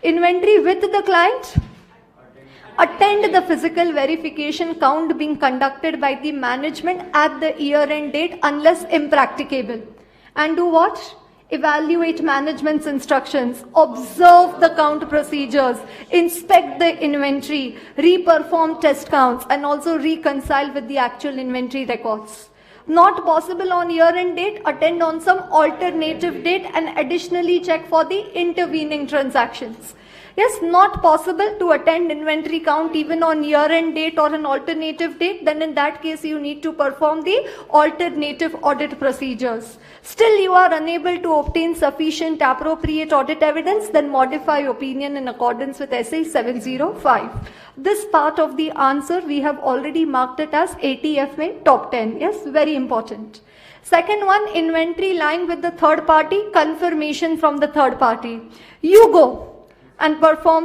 Inventory with the client: attend the physical verification count being conducted by the management at the year-end date unless impracticable. And do what? Evaluate management's instructions, observe the count procedures, inspect the inventory, re-perform test counts, and also reconcile with the actual inventory records. Not possible on year-end date, attend on some alternative date and additionally check for the intervening transactions. Yes, not possible to attend inventory count even on year-end date or an alternative date, then in that case you need to perform the alternative audit procedures. Still you are unable to obtain sufficient appropriate audit evidence, then modify opinion in accordance with SA 705. This part of the answer we have already marked it as ATFA top 10. Yes, very important. Second one, inventory lying with the third party, confirmation from the third party. You go and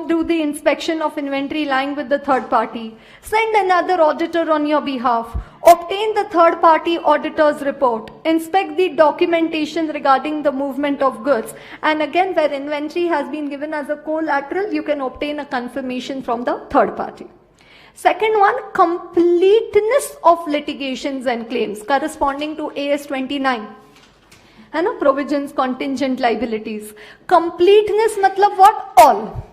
do the inspection of inventory lying with the third party. Send another auditor on your behalf. Obtain the third party auditor's report. Inspect the documentation regarding the movement of goods. And again, where inventory has been given as a collateral, you can obtain a confirmation from the third party. Second one, completeness of litigations and claims corresponding to AS 29. Provisions, contingent liabilities. Completeness matlab what? All.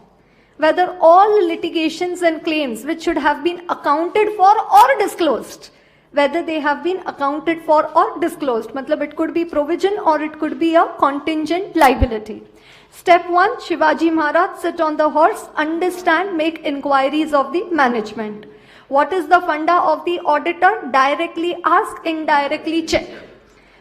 Whether all litigations and claims which should have been accounted for or disclosed, whether they have been accounted for or disclosed. Matlab it could be provision or it could be a contingent liability. Step 1, Shivaji Maharaj, sit on the horse, understand, make inquiries of the management. What is the funda of the auditor? Directly ask, indirectly check.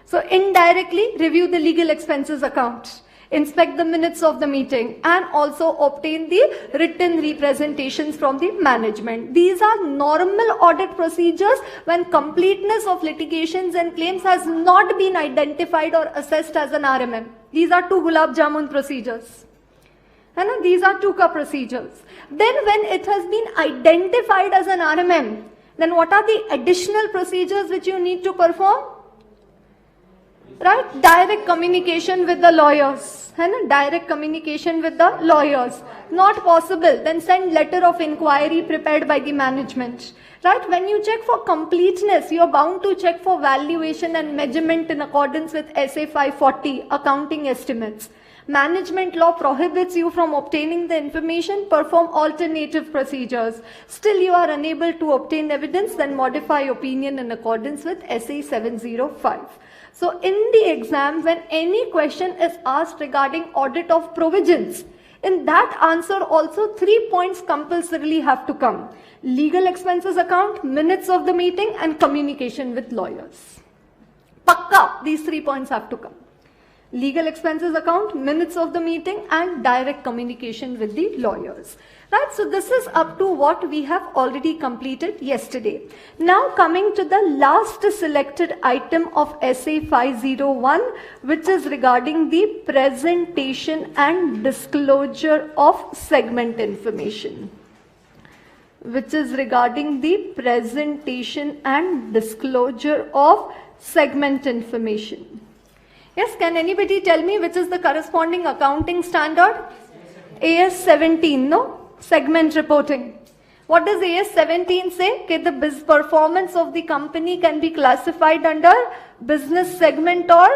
So indirectly review the legal expenses account, inspect the minutes of the meeting, and also obtain the written representations from the management. These are normal audit procedures when completeness of litigations and claims has not been identified or assessed as an RMM. These are 2 gulab jamun procedures. These are 2 procedures. Then when it has been identified as an RMM, then what are the additional procedures which you need to perform? Right, direct communication with the lawyers. Direct communication with the lawyers. Not possible, then send letter of inquiry prepared by the management. Right, when you check for completeness, you are bound to check for valuation and measurement in accordance with SA 540, accounting estimates. Management law prohibits you from obtaining the information, perform alternative procedures. Still you are unable to obtain evidence, then modify opinion in accordance with SA 705. So in the exam, when any question is asked regarding audit of provisions, In that answer also 3 points compulsorily have to come. Legal expenses account, minutes of the meeting, and communication with lawyers. Pakka, these 3 points have to come. Legal expenses account, minutes of the meeting, and direct communication with the lawyers. Right, so this is up to what we have already completed yesterday. Now coming to the last selected item of SA 501, which is regarding the presentation and disclosure of segment information. Which is regarding the presentation and disclosure of segment information. Yes, can anybody tell me which is the corresponding accounting standard? AS 17, no? Segment reporting. What does AS 17 say? Okay, the performance of the company can be classified under business segment or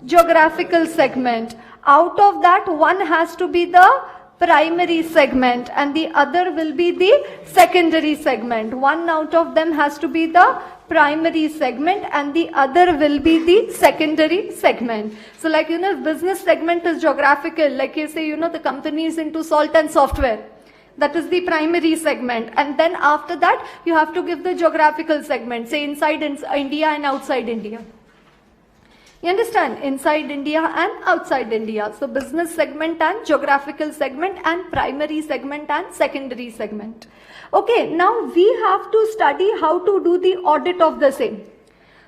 geographical segment. Out of that, one has to be the primary segment and the other will be the secondary segment. One out of them has to be the primary segment and the other will be the secondary segment. So like, if business segment is geographical, like you say, the company is into salt and software. That is the primary segment. And then after that, you have to give the geographical segment, say inside India and outside India. You understand? Inside India and outside India. So business segment and geographical segment and primary segment and secondary segment. Okay, now we have to study how to do the audit of the same.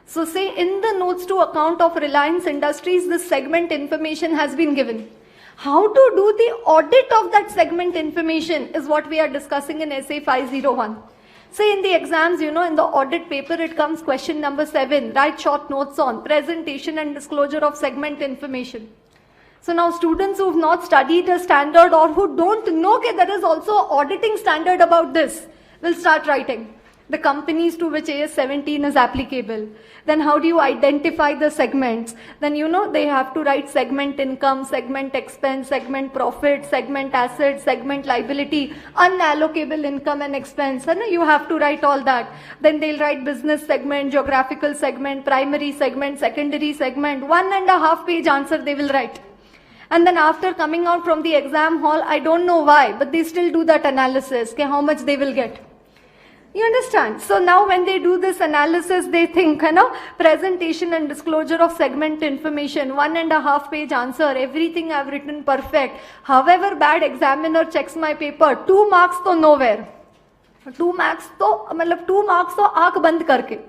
So say in the notes to account of Reliance Industries, this segment information has been given. How to do the audit of that segment information is what we are discussing in SA 501. Say in the exams, in the audit paper, it comes question number 7, write short notes on presentation and disclosure of segment information. So now students who have not studied a standard or who don't know that there is also an auditing standard about this will start writing the companies to which AS 17 is applicable. Then how do you identify the segments? Then they have to write segment income, segment expense, segment profit, segment asset, segment liability, unallocable income and expense. And you have to write all that. Then they'll write business segment, geographical segment, primary segment, secondary segment. 1.5 page answer they will write. And then after coming out from the exam hall, I don't know why, but they still do that analysis, okay, how much they will get. You understand? So now when they do this analysis, they think, presentation and disclosure of segment information, 1.5 page answer, everything I've written perfect. However bad examiner checks my paper, 2 marks to nowhere. 2 marks to aankh band karke.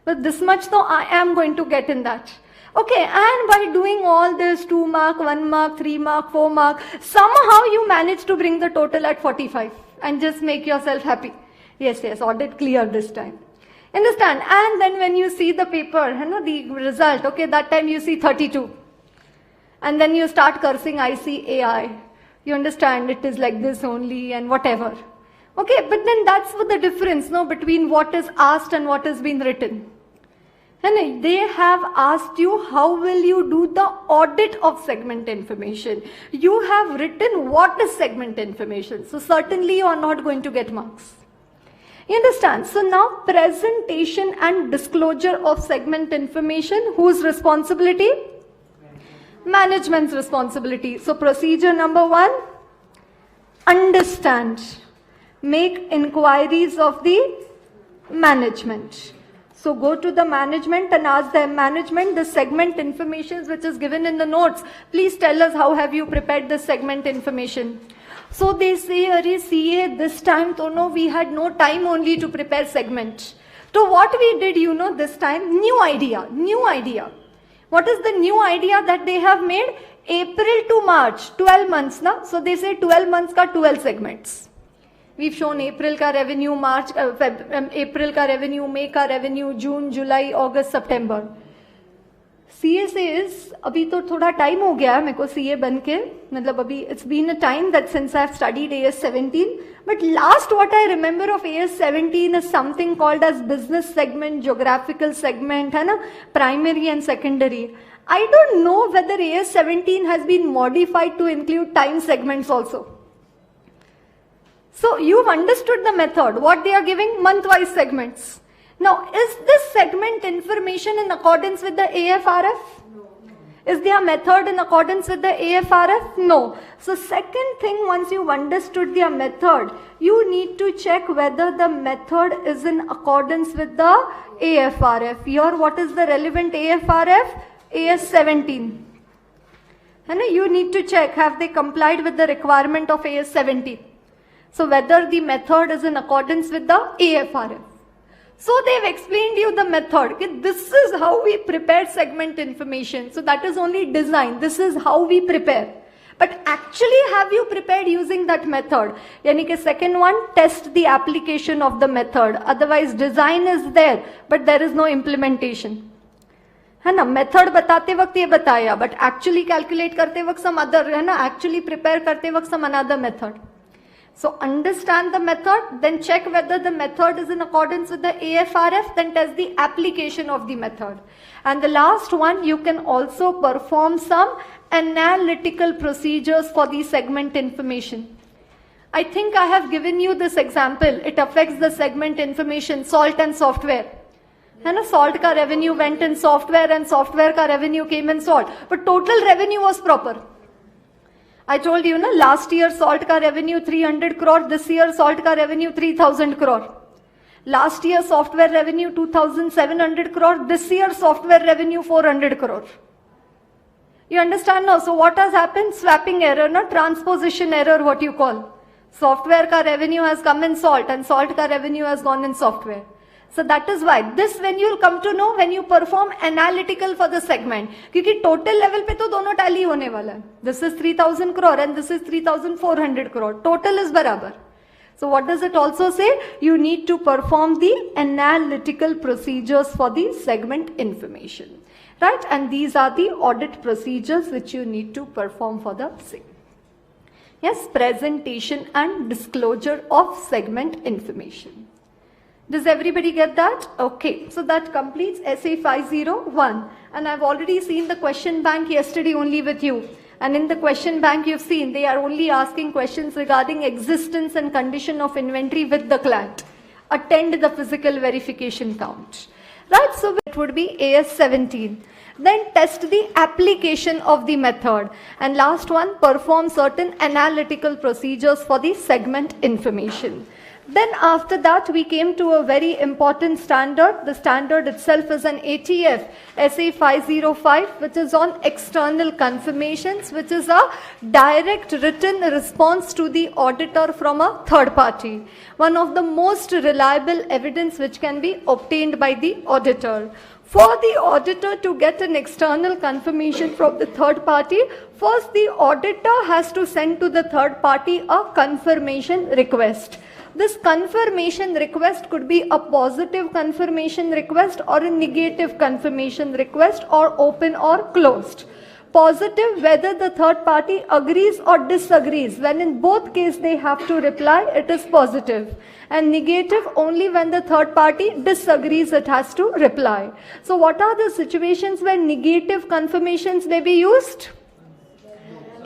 But this much to I am going to get in that. Okay, and by doing all this 2 mark, 1 mark, 3 mark, 4 mark, somehow you manage to bring the total at 45 and just make yourself happy. Yes, audit clear this time. Understand? And then when you see the paper, the result, okay, that time you see 32. And then you start cursing, I see AI. You understand, it is like this only and whatever. Okay, but then that's what the difference, between what is asked and what has been written. And they have asked you, how will you do the audit of segment information? You have written what is segment information. So certainly you are not going to get marks. You understand? So now presentation and disclosure of segment information, whose responsibility? Management's responsibility. So procedure number 1, understand. Make inquiries of the management. So go to the management and ask them, management, the segment information which is given in the notes, please tell us how have you prepared this segment information. So they say, Arey CA, this time, we had no time only to prepare segment. So what we did, this time, new idea. What is the new idea that they have made? April to March, 12 months. So they say 12 months ka 12 segments. We've shown April ka revenue, April ka revenue, May ka revenue, June, July, August, September. CA says, abhi to thoda time ho gaya hai meko CA ban ke, matlab abhi it's been a time that since I've studied AS 17, but last what I remember of AS 17 is something called as business segment, geographical segment, primary and secondary. I don't know whether AS 17 has been modified to include time segments also. So you've understood the method, what they are giving, month-wise segments. Now, is this segment information in accordance with the AFRF? No. Is their method in accordance with the AFRF? No. So second thing, once you've understood their method, you need to check whether the method is in accordance with the AFRF. Here, what is the relevant AFRF? AS 17. And you need to check, have they complied with the requirement of AS 17? So whether the method is in accordance with the AFRF. So they've explained you the method. Okay, this is how we prepare segment information. So that is only design. This is how we prepare. But actually, have you prepared using that method? Yani ke second one, test the application of the method. Otherwise, design is there, but there is no implementation. है ना, method बताते वक्त ये बताया, but actually calculate करते वक्त some other, है ना, एक्चुअली प्रिपेयर करते वक्त some another method. So understand the method, then check whether the method is in accordance with the AFRF, then test the application of the method. And the last one, you can also perform some analytical procedures for the segment information. I think I have given you this example. It affects the segment information, salt and software. है ना, salt का revenue went in software and software का revenue came in salt, but total revenue was proper. I told you, na, last year salt ka revenue 300 crore, this year salt ka revenue 3000 crore. Last year software revenue 2700 crore, this year software revenue 400 crore. You understand now? So what has happened? Swapping error, na, transposition error, what you call. Software ka revenue has come in salt and salt ka revenue has gone in software. So that is why this, when you will come to know when you perform analytical for the segment, क्योंकि total level पे तो दोनों tally होने वाला है. This is 3000 crore and this is 3400 crore. Total is बराबर. So what does it also say? You need to perform the analytical procedures for the segment information, right? And these are the audit procedures which you need to perform for the segment. Yes, presentation and disclosure of segment information. Does everybody get that? Okay, so that completes SA 501, and I've already seen the question bank yesterday only with you. And in the question bank you've seen they are only asking questions regarding existence and condition of inventory with the client. Attend the physical verification count. Right, so it would be AS 17. Then test the application of the method. And last one, perform certain analytical procedures for the segment information. Then after that we came to a very important standard. The standard itself is an ATF, SA 505, which is on external confirmations, which is a direct written response to the auditor from a third party. One of the most reliable evidence which can be obtained by the auditor. For the auditor to get an external confirmation from the third party, first the auditor has to send to the third party a confirmation request. This confirmation request could be a positive confirmation request or a negative confirmation request, or open or closed. Positive, whether the third party agrees or disagrees. When in both cases they have to reply, it is positive. And negative, only when the third party disagrees, it has to reply. So what are the situations where negative confirmations may be used?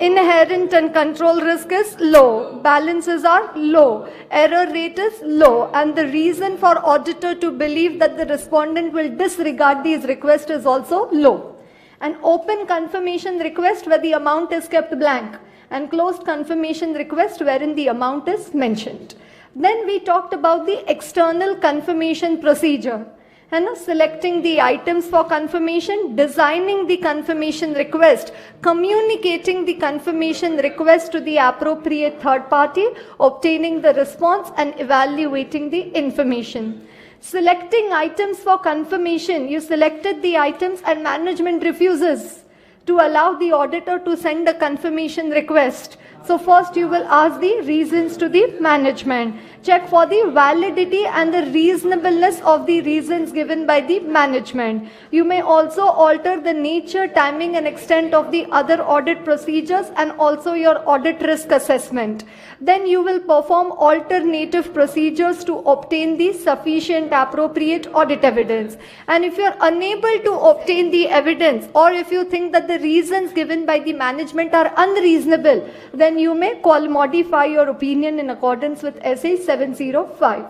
Inherent and control risk is low, balances are low, error rate is low, and the reason for auditor to believe that the respondent will disregard these requests is also low. An open confirmation request where the amount is kept blank, and closed confirmation request wherein the amount is mentioned. Then we talked about the external confirmation procedure. And selecting the items for confirmation, designing the confirmation request, communicating the confirmation request to the appropriate third party, obtaining the response and evaluating the information. Selecting items for confirmation, you selected the items and management refuses to allow the auditor to send a confirmation request. So first you will ask the reasons to the management. Check for the validity and the reasonableness of the reasons given by the management. You may also alter the nature, timing and extent of the other audit procedures and also your audit risk assessment. Then you will perform alternative procedures to obtain the sufficient appropriate audit evidence. And if you are unable to obtain the evidence, or if you think that the reasons given by the management are unreasonable, then you may modify your opinion in accordance with SA 705.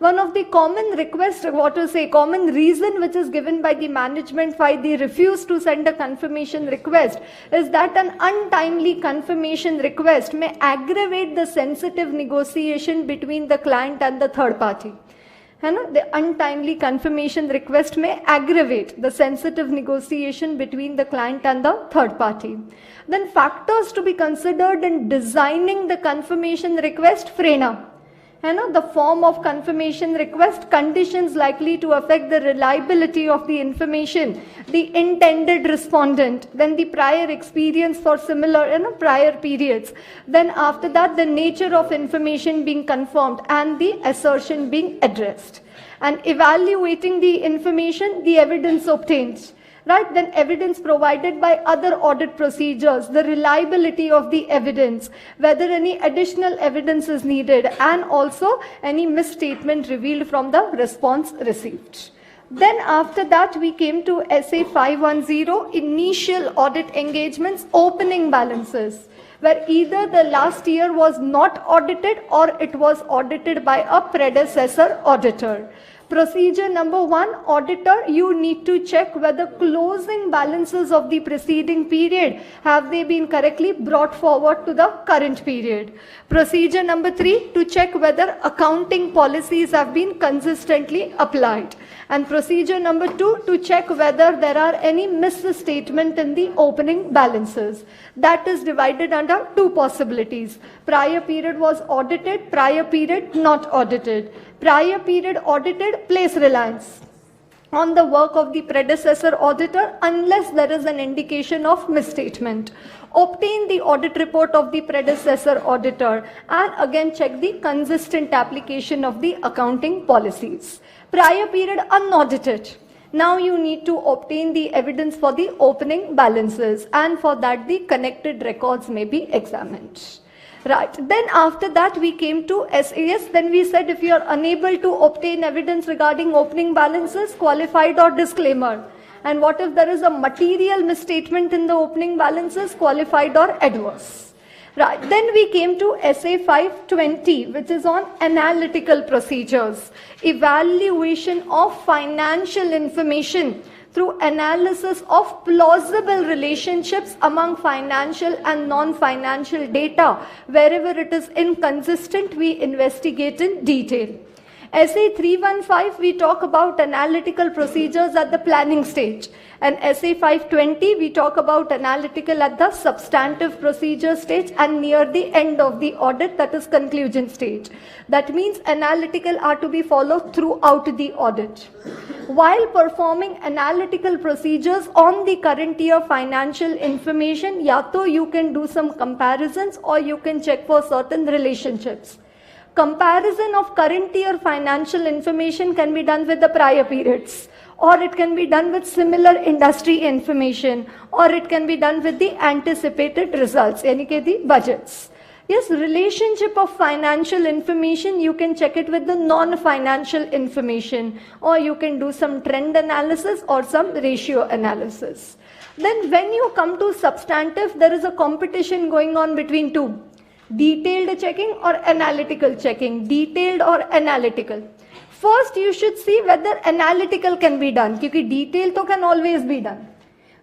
One of the common requests, common reason which is given by the management why they refuse to send a confirmation request is that an untimely confirmation request may aggravate the sensitive negotiation between the client and the third party. The untimely confirmation request may aggravate the sensitive negotiation between the client and the third party. Then factors to be considered in designing the confirmation request, FRENA. The form of confirmation request, conditions likely to affect the reliability of the information, the intended respondent, then the prior experience for similar prior periods. Then after that, the nature of information being confirmed and the assertion being addressed. And evaluating the information, the evidence obtained. Right, then evidence provided by other audit procedures, the reliability of the evidence, whether any additional evidence is needed, and also any misstatement revealed from the response received. Then after that, we came to SA 510, initial audit engagements, opening balances, where either the last year was not audited or it was audited by a predecessor auditor. Procedure number 1, auditor, you need to check whether closing balances of the preceding period, have they been correctly brought forward to the current period. Procedure number 3, to check whether accounting policies have been consistently applied. And procedure number 2, to check whether there are any misstatement in the opening balances. That is divided under 2 possibilities. Prior period was audited, prior period not audited. Prior period audited, place reliance on the work of the predecessor auditor unless there is an indication of misstatement. Obtain the audit report of the predecessor auditor and again check the consistent application of the accounting policies. Prior period unaudited. Now you need to obtain the evidence for the opening balances, and for that the connected records may be examined. Right, then after that we came to SAS. Then we said if you are unable to obtain evidence regarding opening balances, qualified or disclaimer. And what if there is a material misstatement in the opening balances, qualified or adverse. Right, then we came to SA 520, which is on analytical procedures, evaluation of financial information through analysis of plausible relationships among financial and non-financial data. Wherever it is inconsistent, we investigate in detail. SA 315, we talk about analytical procedures at the planning stage. And SA 520, we talk about analytical at the substantive procedure stage and near the end of the audit, that is conclusion stage. That means analytical are to be followed throughout the audit. While performing analytical procedures on the current year financial information, ya to you can do some comparisons or you can check for certain relationships. Comparison of current year financial information can be done with the prior periods, or it can be done with similar industry information, or it can be done with the anticipated results, yani ke the budgets. Yes, relationship of financial information, you can check it with the non-financial information, or you can do some trend analysis or some ratio analysis. Then when you come to substantive, there is a competition going on between two. Detailed checking or analytical checking, detailed or analytical. First, you should see whether analytical can be done, because detailed to can always be done.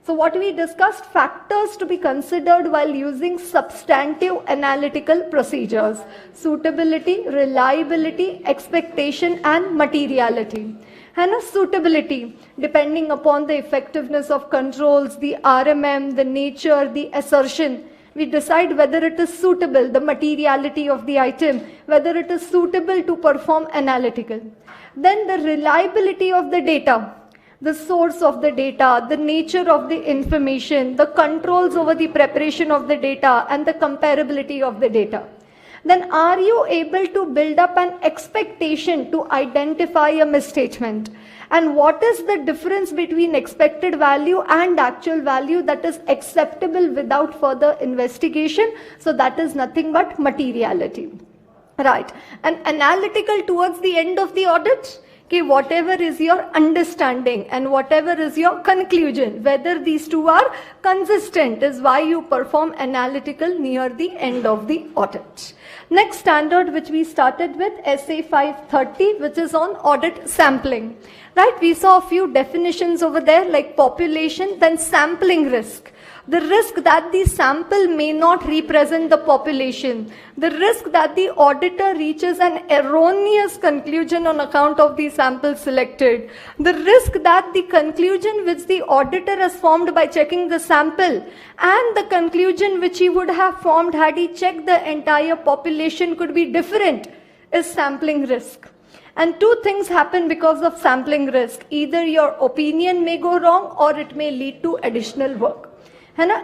So what we discussed, factors to be considered while using substantive analytical procedures: suitability, reliability, expectation, and materiality. And a suitability, depending upon the effectiveness of controls, the RMM, the nature, the assertion, we decide whether it is suitable, the materiality of the item, whether it is suitable to perform analytical. Then the reliability of the data, the source of the data, the nature of the information, the controls over the preparation of the data, and the comparability of the data. Then are you able to build up an expectation to identify a misstatement? And what is the difference between expected value and actual value that is acceptable without further investigation? So that is nothing but materiality. Right. And analytical towards the end of the audit, Okay, whatever is your understanding and whatever is your conclusion, whether these two are consistent is why you perform analytical near the end of the audit. Next standard which we started with, SA 530, which is on audit sampling. Right, we saw a few definitions over there like population, then sampling risk. The risk that the sample may not represent the population. The risk that the auditor reaches an erroneous conclusion on account of the sample selected. The risk that the conclusion which the auditor has formed by checking the sample and the conclusion which he would have formed had he checked the entire population could be different is sampling risk. And two things happen because of sampling risk. Either your opinion may go wrong or it may lead to additional work.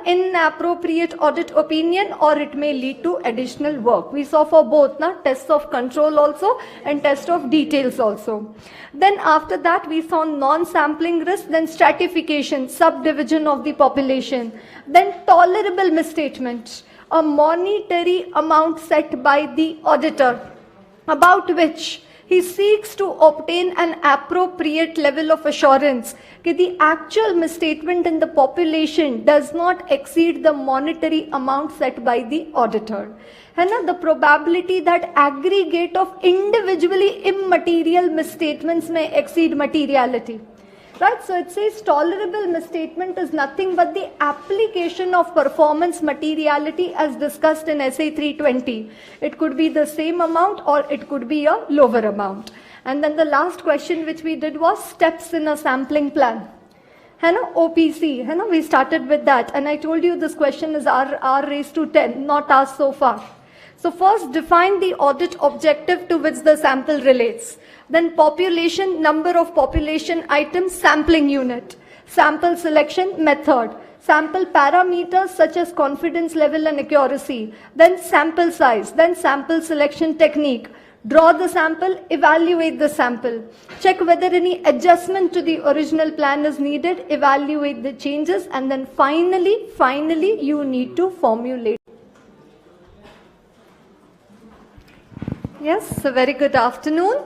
Inappropriate audit opinion, or it may lead to additional work. We saw for both, tests of control also and test of details also. Then after that we saw non-sampling risk, then stratification, subdivision of the population, then tolerable misstatement, a monetary amount set by the auditor about which he seeks to obtain an appropriate level of assurance that the actual misstatement in the population does not exceed the monetary amount set by the auditor. And the probability that aggregate of individually immaterial misstatements may exceed materiality. Right, so it says tolerable misstatement is nothing but the application of performance materiality as discussed in SA 320. It could be the same amount or it could be a lower amount. And then the last question which we did was steps in a sampling plan. OPC, we started with that, and I told you this question is R raised to 10, not asked so far. So first define the audit objective to which the sample relates. Then population, number of population items, sampling unit, sample selection method, sample parameters such as confidence level and accuracy, then sample size, then sample selection technique, draw the sample, evaluate the sample, check whether any adjustment to the original plan is needed, evaluate the changes, and then finally you need to formulate. Yes, a very good afternoon.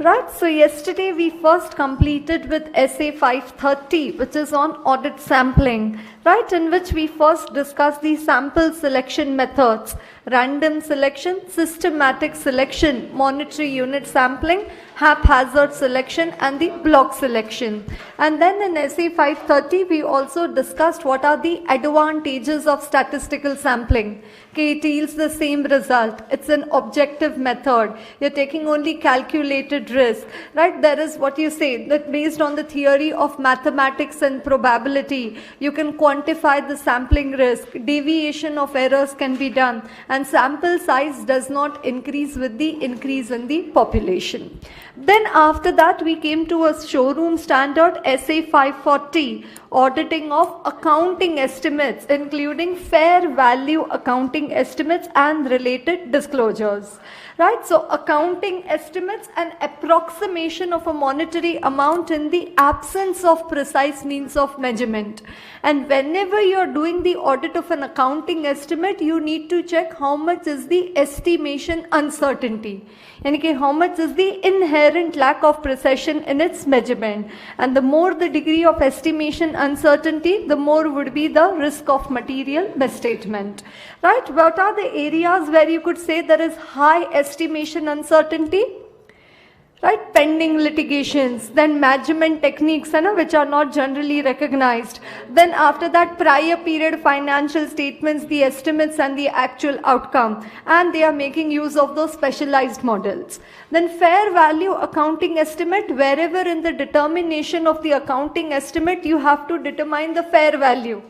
Right, so yesterday we first completed with SA 530, which is on audit sampling, right, in which we first discussed the sample selection methods, random selection, systematic selection, monetary unit sampling, haphazard selection, and the block selection. And then in SA 530, we also discussed what are the advantages of statistical sampling. Okay, it yields the same result. It's an objective method. You're taking only calculated risk, right? There is what you say, that based on the theory of mathematics and probability, you can quantify the sampling risk. Deviation of errors can be done, and sample size does not increase with the increase in the population. Then after that, we came to a showroom standard, SA 540, auditing of accounting estimates, including fair value accounting estimates and related disclosures. Right, so accounting estimates, an approximation of a monetary amount in the absence of precise means of measurement. And whenever you are doing the audit of an accounting estimate, you need to check how much is the estimation uncertainty. And how much is the inherent lack of precision in its measurement. And the more the degree of estimation uncertainty, the more would be the risk of material misstatement. Right, what are the areas where you could say there is high estimation uncertainty? Right, pending litigations, then measurement techniques which are not generally recognized. Then after that, prior period financial statements, the estimates and the actual outcome, and they are making use of those specialized models. Then fair value accounting estimate, wherever in the determination of the accounting estimate you have to determine the fair value.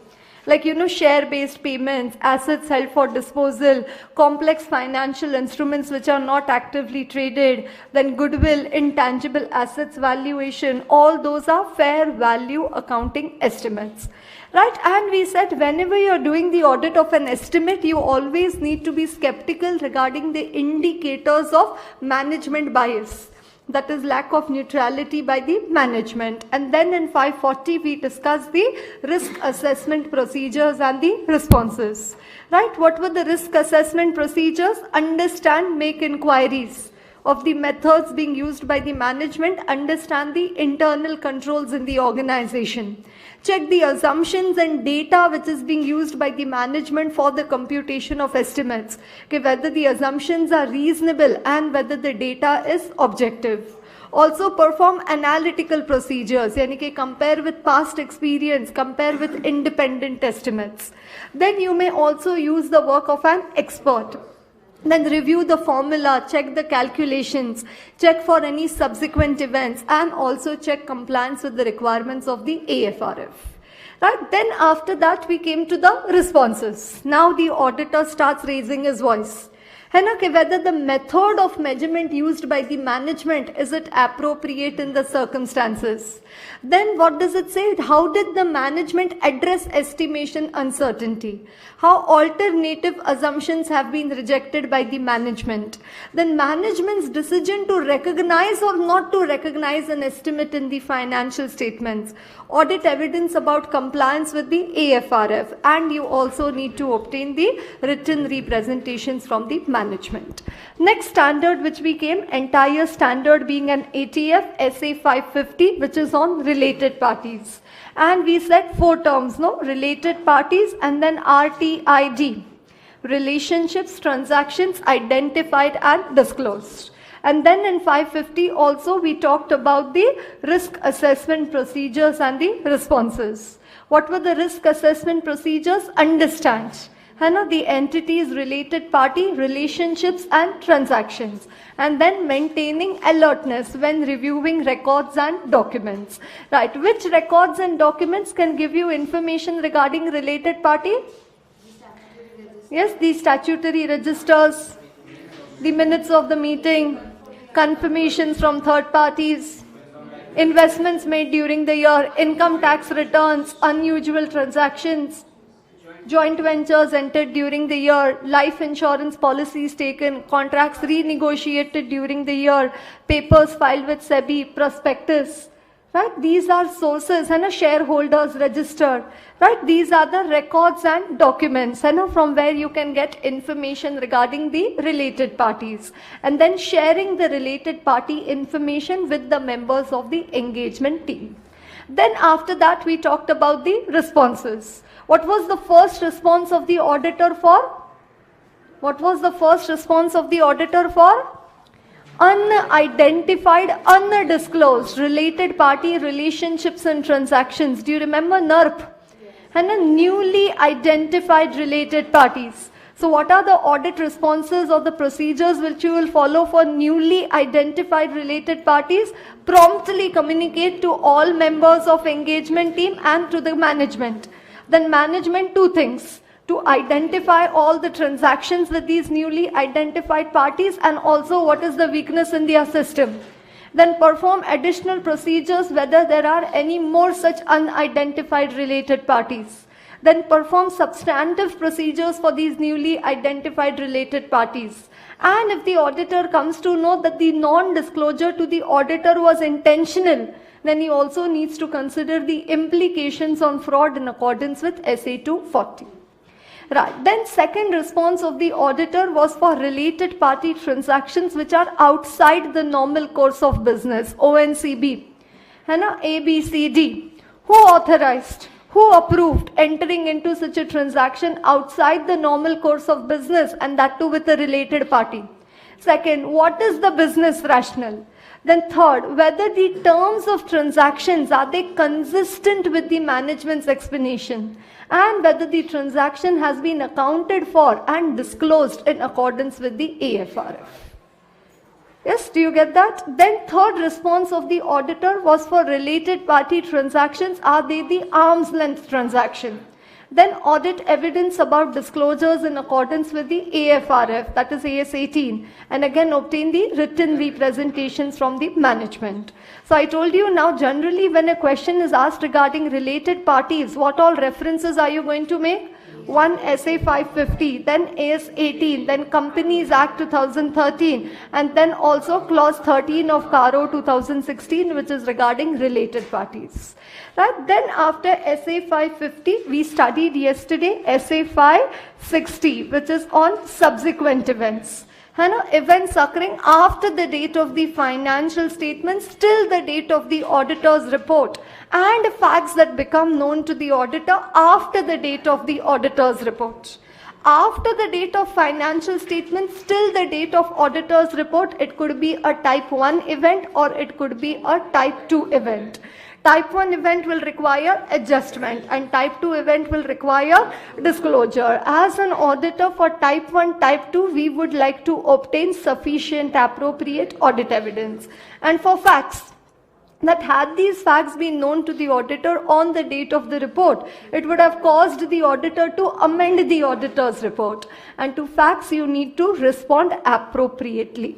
Like, share-based payments, assets held for disposal, complex financial instruments which are not actively traded, then goodwill, intangible assets valuation, all those are fair value accounting estimates. Right, and we said whenever you are doing the audit of an estimate, you always need to be skeptical regarding the indicators of management bias. That is lack of neutrality by the management. And then in 540, we discussed the risk assessment procedures and the responses. Right, what were the risk assessment procedures? Understand, make inquiries. of the methods being used by the management, understand the internal controls in the organization. Check the assumptions and data which is being used by the management for the computation of estimates. Okay, whether the assumptions are reasonable and whether the data is objective. Also perform analytical procedures, yani कि compare with past experience, compare with independent estimates. Then you may also use the work of an expert. Then review the formula, check the calculations, check for any subsequent events, and also check compliance with the requirements of the AFRF. Right? Then after that we came to the responses. Now the auditor starts raising his voice. Whether the method of measurement used by the management, is it appropriate in the circumstances? Then what does it say? How did the management address estimation uncertainty? How alternative assumptions have been rejected by the management? Then management's decision to recognize or not to recognize an estimate in the financial statements. Audit evidence about compliance with the AFRF, and you also need to obtain the written representations from the management. Next standard which became entire standard being an ATF SA 550, which is on related parties. And we said 4 terms, no? Related parties, and then RTID. Relationships, transactions identified and disclosed. And then in 550 also we talked about the risk assessment procedures and the responses. What were the risk assessment procedures? Understand the entities, related party, relationships and transactions. And then maintaining alertness when reviewing records and documents. Right, which records and documents can give you information regarding related party? Yes, the statutory registers, the minutes of the meeting, confirmations from third parties, investments made during the year, income tax returns, unusual transactions, joint ventures entered during the year, life insurance policies taken, contracts renegotiated during the year, papers filed with SEBI, prospectus. Right? These are sources and a shareholders register. Right? These are the records and documents from where you can get information regarding the related parties. And then sharing the related party information with the members of the engagement team. Then after that we talked about the responses. What was the first response of the auditor for? What was the first response of the auditor for? Unidentified, undisclosed, related party relationships and transactions. Do you remember NERP? And a newly identified related parties. So what are the audit responses or the procedures which you will follow for newly identified related parties? Promptly communicate to all members of engagement team and to the management. Then management, 2 things. To identify all the transactions with these newly identified parties, and also what is the weakness in their system. Then perform additional procedures whether there are any more such unidentified related parties. Then perform substantive procedures for these newly identified related parties. And if the auditor comes to know that the non-disclosure to the auditor was intentional, then he also needs to consider the implications on fraud in accordance with SA 240. Right. Then second response of the auditor was for related party transactions which are outside the normal course of business, ONCB, ABCD. Who authorized? Who approved entering into such a transaction outside the normal course of business, and that too with a related party? Second, what is the business rationale? Then third, whether the terms of transactions, are they consistent with the management's explanation, and whether the transaction has been accounted for and disclosed in accordance with the AFRF. Yes, do you get that? Then third response of the auditor was for related party transactions, are they the arm's length transaction? Then audit evidence about disclosures in accordance with the AFRF, that is AS 18, and again obtain the written representations from the management. So I told you now generally when a question is asked regarding related parties, what all references are you going to make? 1 SA 550, then AS 18, then Companies Act 2013, and then also clause 13 of CARO 2016, which is regarding related parties. Right? Then after SA 550, we studied yesterday SA 560, which is on subsequent events. है ना, events occurring after the date of the financial statements till the date of the auditor's report, and facts that become known to the auditor after the date of the auditor's report. After the date of financial statements till the date of auditor's report, it could be a type 1 event or it could be a type 2 event. Type 1 event will require adjustment and type 2 event will require disclosure. As an auditor for type 1, type 2, we would like to obtain sufficient appropriate audit evidence. And for facts, that had these facts been known to the auditor on the date of the report, it would have caused the auditor to amend the auditor's report. And to facts, you need to respond appropriately.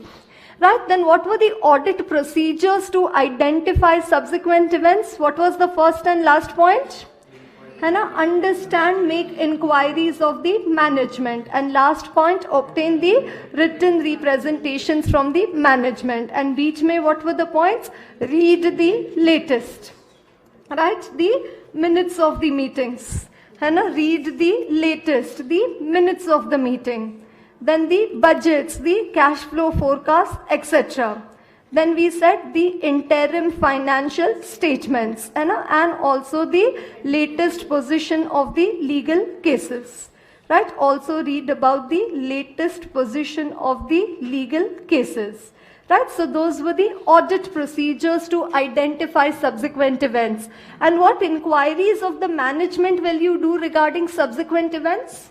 Right, then what were the audit procedures to identify subsequent events? What was the first and last point? Understand, make inquiries of the management. And last point, obtain the written representations from the management. And beach mein, what were the points? Read the latest. Right, the minutes of the meetings. Read the latest, the minutes of the meeting. Then the budgets, the cash flow forecast, etc. Then we said the interim financial statements and also the latest position of the legal cases. Right? Also read about the latest position of the legal cases. Right? So those were the audit procedures to identify subsequent events. And what inquiries of the management will you do regarding subsequent events?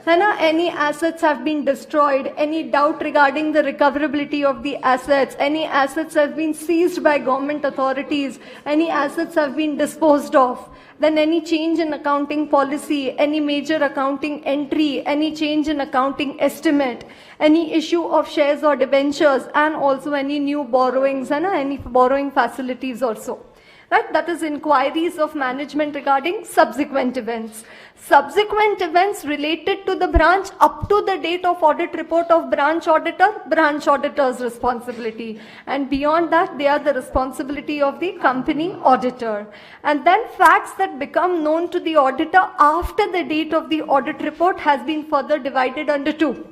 Any assets have been destroyed, any doubt regarding the recoverability of the assets, any assets have been seized by government authorities, any assets have been disposed of, then any change in accounting policy, any major accounting entry, any change in accounting estimate, any issue of shares or debentures, and also any new borrowings and any borrowing facilities also. Right? That is inquiries of management regarding subsequent events. Subsequent events related to the branch up to the date of audit report of branch auditor's responsibility. And beyond that, they are the responsibility of the company auditor. And then facts that become known to the auditor after the date of the audit report has been further divided under two.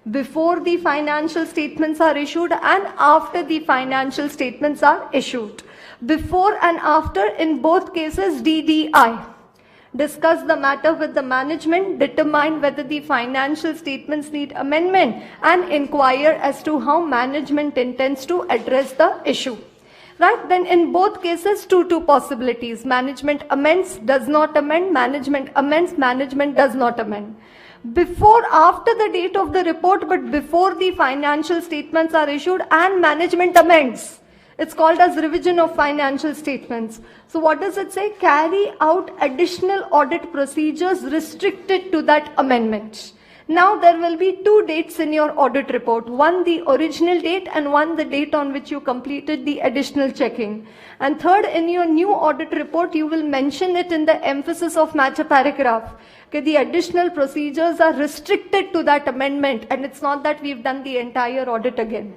Before the financial statements are issued and after the financial statements are issued. Before and after, in both cases, DDI. Discuss the matter with the management, determine whether the financial statements need amendment, and inquire as to how management intends to address the issue. Right? Then in both cases, two possibilities. Management amends, does not amend, management amends, management does not amend. Before, after the date of the report, but before the financial statements are issued and management amends. It's called as revision of financial statements. So what does it say? Carry out additional audit procedures restricted to that amendment. Now there will be two dates in your audit report. One, the original date, and one, the date on which you completed the additional checking. And third, in your new audit report, you will mention it in the emphasis of match a paragraph. Okay, the additional procedures are restricted to that amendment, and it's not that we've done the entire audit again.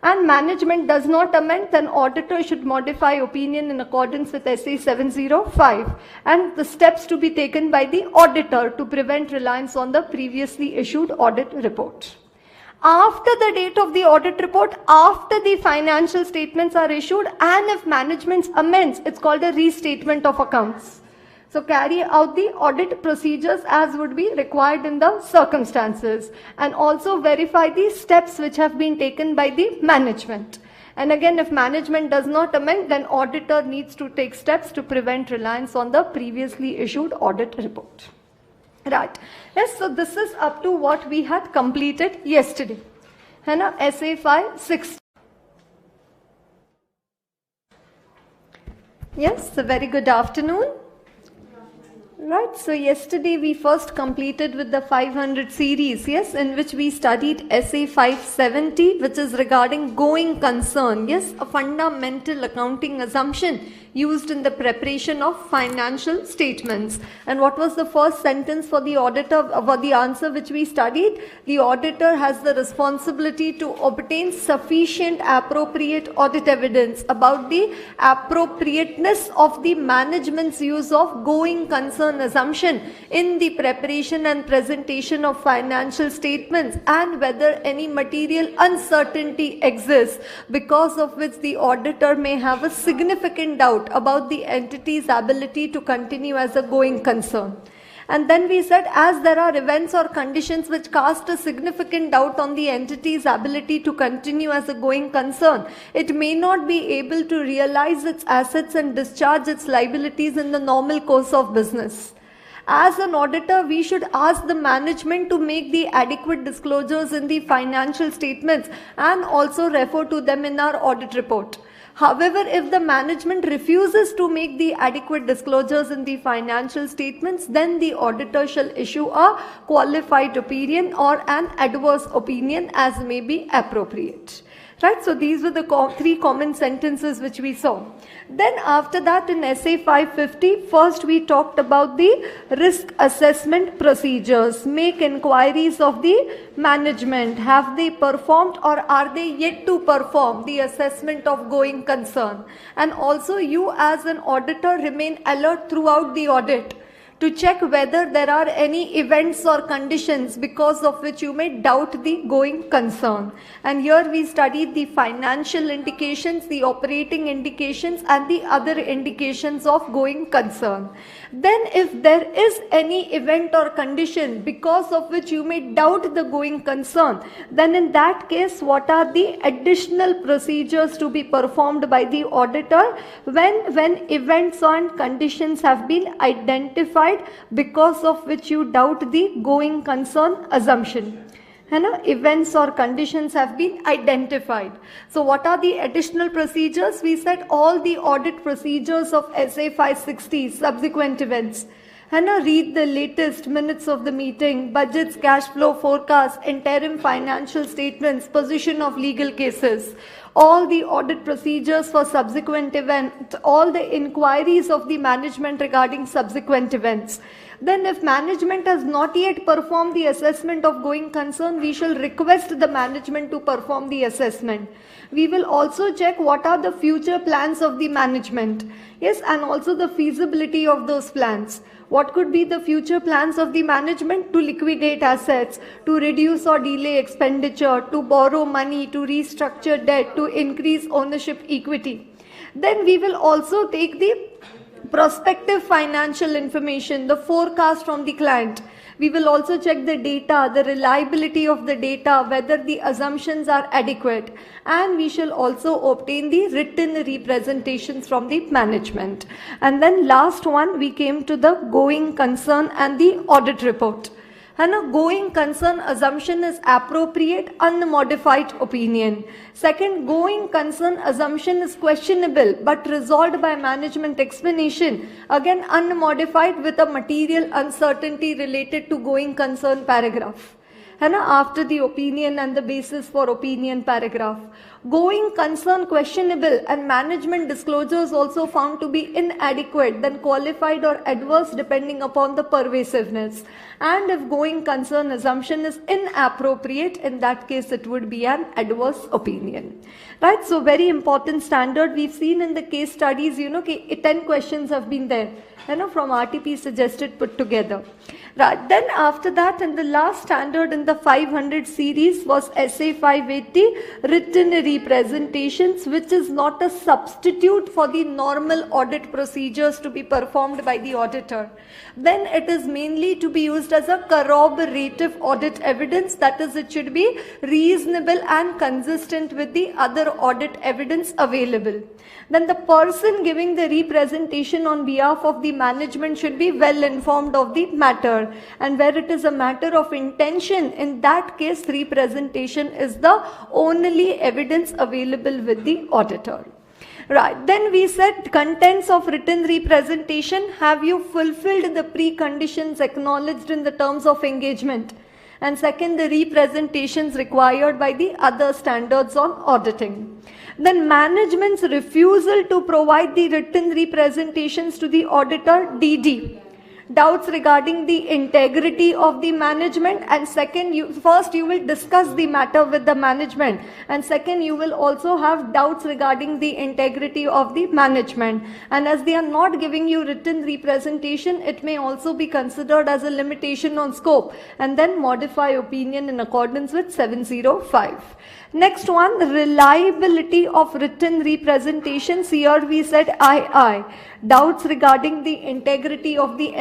And management does not amend, then auditor should modify opinion in accordance with SA 705 and the steps to be taken by the auditor to prevent reliance on the previously issued audit report. After the date of the audit report, after the financial statements are issued, and if management amends, it's called a restatement of accounts. So carry out the audit procedures as would be required in the circumstances, and also verify the steps which have been taken by the management. And again, if management does not amend, then auditor needs to take steps to prevent reliance on the previously issued audit report. Right. Yes, so this is up to what we had completed yesterday. SA 560. Yes, a very good afternoon. Right, so yesterday we first completed with the 500 series, yes, in which we studied SA 570, which is regarding going concern, yes, a fundamental accounting assumption used in the preparation of financial statements. And what was the first sentence for the auditor, for the answer which we studied? The auditor has the responsibility to obtain sufficient appropriate audit evidence about the appropriateness of the management's use of going concern assumption in the preparation and presentation of financial statements, and whether any material uncertainty exists because of which the auditor may have a significant doubt about the entity's ability to continue as a going concern. And then we said, as there are events or conditions which cast a significant doubt on the entity's ability to continue as a going concern, it may not be able to realize its assets and discharge its liabilities in the normal course of business. As an auditor, we should ask the management to make the adequate disclosures in the financial statements and also refer to them in our audit report. However, if the management refuses to make the adequate disclosures in the financial statements, then the auditor shall issue a qualified opinion or an adverse opinion as may be appropriate. Right, so these were the three common sentences which we saw. Then after that in SA 550, first we talked about the risk assessment procedures. Make inquiries of the management. Have they performed or are they yet to perform the assessment of going concern? And also you as an auditor remain alert throughout the audit to check whether there are any events or conditions because of which you may doubt the going concern. And here we studied the financial indications, the operating indications and the other indications of going concern. Then if there is any event or condition because of which you may doubt the going concern, then in that case what are the additional procedures to be performed by the auditor when events and conditions have been identified because of which you doubt the going concern assumption? Events or conditions have been identified. So what are the additional procedures? We said all the audit procedures of SA 560, subsequent events. Read the latest minutes of the meeting, budgets, cash flow forecasts, interim financial statements, position of legal cases. All the audit procedures for subsequent events, all the inquiries of the management regarding subsequent events. Then if management has not yet performed the assessment of going concern, we shall request the management to perform the assessment. We will also check what are the future plans of the management. Yes, and also the feasibility of those plans. What could be the future plans of the management? To liquidate assets, to reduce or delay expenditure, to borrow money, to restructure debt, to increase ownership equity. Then we will also take the prospective financial information, the forecast from the client. We will also check the data, the reliability of the data, whether the assumptions are adequate. And we shall also obtain the written representations from the management. And then last one, we came to the going concern and the audit report. And a going concern assumption is appropriate, unmodified opinion. Second, going concern assumption is questionable but resolved by management explanation. Again, unmodified with a material uncertainty related to going concern paragraph. After the opinion and the basis for opinion paragraph. Going concern questionable and management disclosures also found to be inadequate, then qualified or adverse depending upon the pervasiveness. And if going concern assumption is inappropriate, in that case it would be an adverse opinion. Right, so very important standard. We've seen in the case studies, 10 questions have been there. From RTP suggested put together. Right. Then after that, and the last standard in the 500 series was SA 580, written representations, which is not a substitute for the normal audit procedures to be performed by the auditor. Then it is mainly to be used as a corroborative audit evidence, that is, it should be reasonable and consistent with the other audit evidence available. Then the person giving the representation on behalf of the management should be well informed of the matter, and where it is a matter of intention, in that case representation is the only evidence available with the auditor. Right, then we said contents of written representation. Have you fulfilled the preconditions acknowledged in the terms of engagement? And second, the representations required by the other standards on auditing. Then management's refusal to provide the written representations to the auditor, DD. Doubts regarding the integrity of the management, and second, first you will discuss the matter with the management, and second you will also have doubts regarding the integrity of the management, and as they are not giving you written representation, it may also be considered as a limitation on scope, and then modify opinion in accordance with 705. Next one, reliability of written representations. Here we said II. Doubts regarding the integrity of the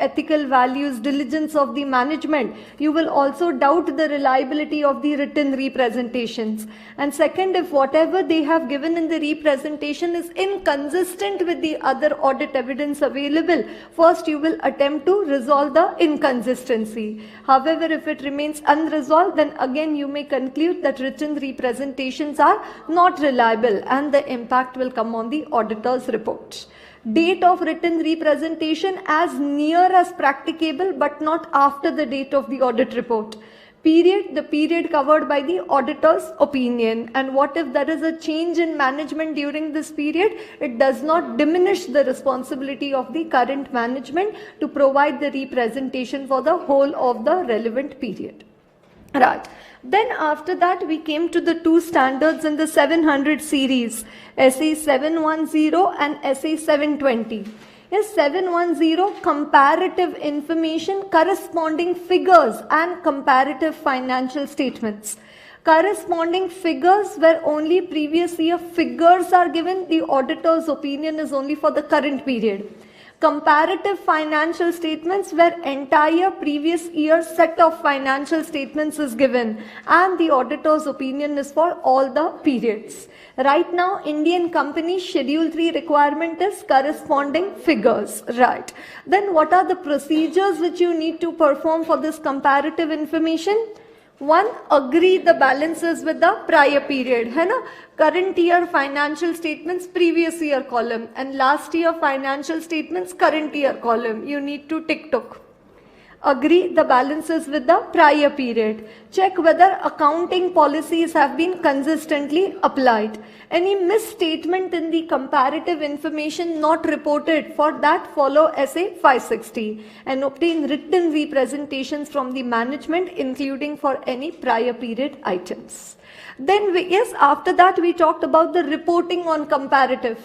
ethical values, diligence of the management. You will also doubt the reliability of the written representations. And second, if whatever they have given in the representation is inconsistent with the other audit evidence available, first you will attempt to resolve the inconsistency. However, if it remains unresolved, then again you may conclude that written representations are not reliable and the impact will come on the auditor's report. Date of written representation as near as practicable but not after the date of the audit report. Period, the period covered by the auditor's opinion. And what if there is a change in management during this period? It does not diminish the responsibility of the current management to provide the representation for the whole of the relevant period. Right. Then after that we came to the two standards in the 700 series, SA 710 and SA 720. Yes, 710, comparative information, corresponding figures and comparative financial statements. Corresponding figures where only previous year figures are given, the auditor's opinion is only for the current period. Comparative financial statements where entire previous year set of financial statements is given and the auditor's opinion is for all the periods. Right now, Indian company Schedule 3 requirement is corresponding figures. Right. Then what are the procedures which you need to perform for this comparative information? One, agree the balances with the prior period. है ना? Current year financial statements, previous year column, and last year financial statements, current year column. You need to tick tock. Agree the balances with the prior period. Check whether accounting policies have been consistently applied. Any misstatement in the comparative information not reported, for that follow SA 560 and obtain written representations from the management including for any prior period items. Then after that we talked about the reporting on comparative.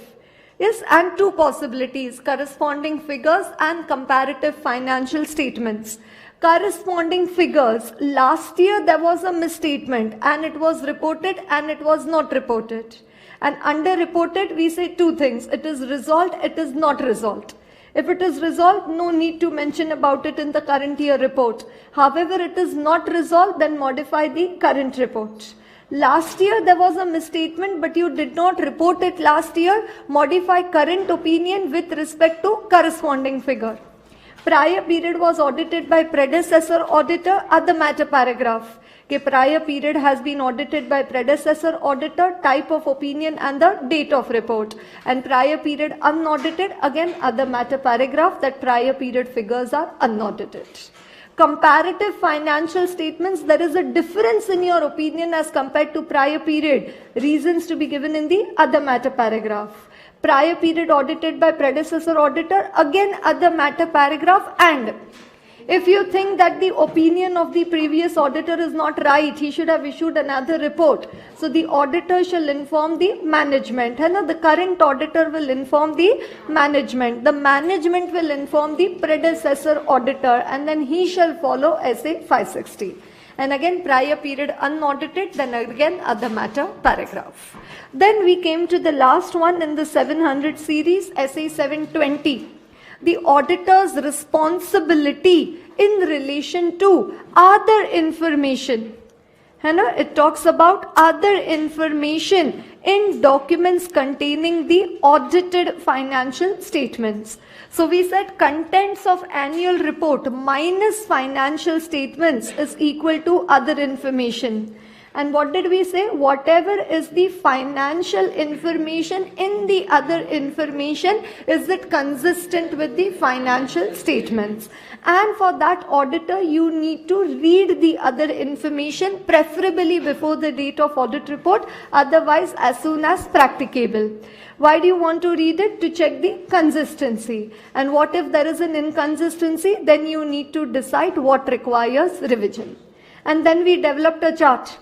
Yes, and two possibilities, corresponding figures and comparative financial statements. Corresponding figures, last year there was a misstatement and it was reported and it was not reported. And underreported, we say two things, it is resolved, it is not resolved. If it is resolved, no need to mention about it in the current year report. However, it is not resolved, then modify the current report. Last year there was a misstatement but you did not report it last year, modify current opinion with respect to corresponding figure. Prior period was audited by predecessor auditor, other matter paragraph. Okay, prior period has been audited by predecessor auditor, type of opinion and the date of report. And prior period unaudited, again other matter paragraph, that prior period figures are unaudited. Comparative financial statements, there is a difference in your opinion as compared to prior period. Reasons to be given in the other matter paragraph. Prior period audited by predecessor auditor, again other matter paragraph. And if you think that the opinion of the previous auditor is not right, he should have issued another report. So the auditor shall inform the management. The current auditor will inform the management. The management will inform the predecessor auditor and then he shall follow SA 560. And again prior period unaudited, then again other matter paragraph. Then we came to the last one in the 700 series, SA 720. The auditor's responsibility in relation to other information. It talks about other information in documents containing the audited financial statements. So we said contents of annual report minus financial statements is equal to other information. And what did we say? Whatever is the financial information in the other information, is it consistent with the financial statements? And for that auditor, you need to read the other information, preferably before the date of audit report, otherwise as soon as practicable. Why do you want to read it? To check the consistency. And what if there is an inconsistency? Then you need to decide what requires revision. And then we developed a chart.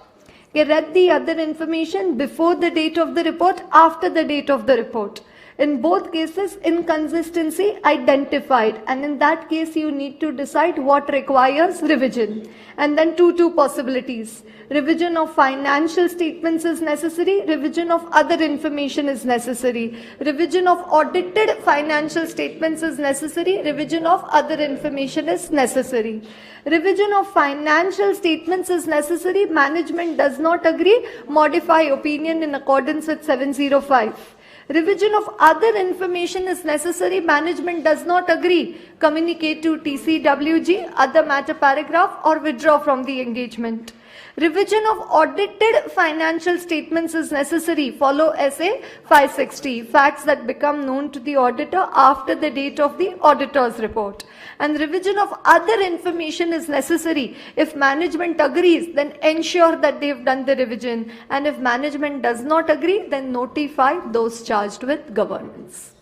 We read the other information before the date of the report, after the date of the report. In both cases, inconsistency identified, and in that case you need to decide what requires revision. And then two possibilities. Revision of financial statements is necessary, revision of other information is necessary. Revision of audited financial statements is necessary, revision of other information is necessary. Revision of financial statements is necessary, management does not agree, modify opinion in accordance with 705. Revision of other information is necessary, management does not agree, communicate to TCWG, other matter paragraph, or withdraw from the engagement. Revision of audited financial statements is necessary, follow SA 560, facts that become known to the auditor after the date of the auditor's report. And revision of other information is necessary. If management agrees, then ensure that they've done the revision. And if management does not agree, then notify those charged with governance.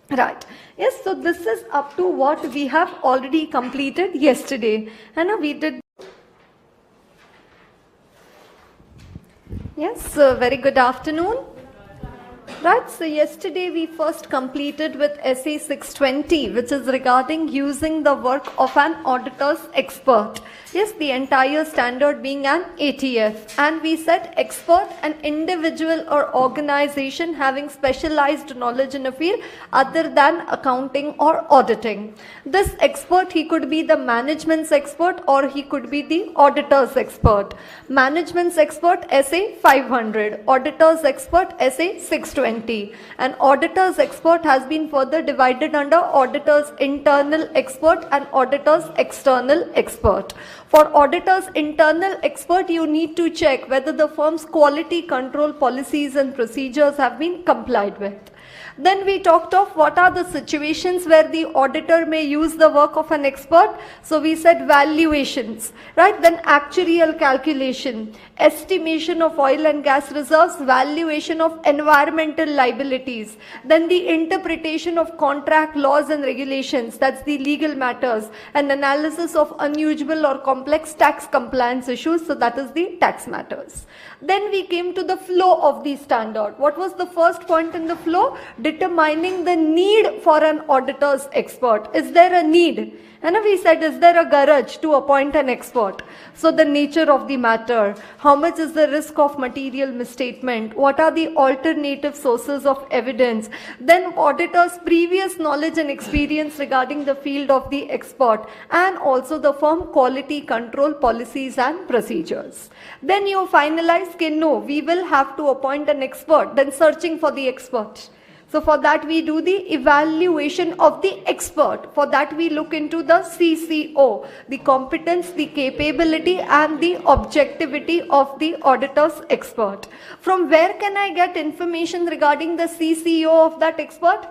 Right. Yes, so this is up to what we have already completed yesterday. And we did. Yes, very good afternoon. Right, so yesterday we first completed with SA 620, which is regarding using the work of an auditor's expert. Yes, the entire standard being an ATF. And we said expert, an individual or organization having specialized knowledge in a field other than accounting or auditing. This expert, he could be the management's expert or he could be the auditor's expert. Management's expert, SA 500. Auditor's expert, SA 620. And auditor's expert has been further divided under auditor's internal expert and auditor's external expert. For auditor's internal expert, you need to check whether the firm's quality control policies and procedures have been complied with. Then we talked of what are the situations where the auditor may use the work of an expert. So we said valuations, right? Then actuarial calculation, estimation of oil and gas reserves, valuation of environmental liabilities, then the interpretation of contract laws and regulations, that's the legal matters, and analysis of unusual or complex tax compliance issues, so that is the tax matters. Then we came to the flow of the standard. What was the first point in the flow? Determining the need for an auditor's expert. Is there a need? And we said, is there a garage to appoint an expert? So the nature of the matter, how much is the risk of material misstatement? What are the alternative sources of evidence? Then auditor's previous knowledge and experience regarding the field of the expert, and also the firm quality control policies and procedures. Then you finalize, okay, no, we will have to appoint an expert, then searching for the expert. So for that we do the evaluation of the expert. For that we look into the CCO, the competence, the capability and the objectivity of the auditor's expert. From where can I get information regarding the CCO of that expert?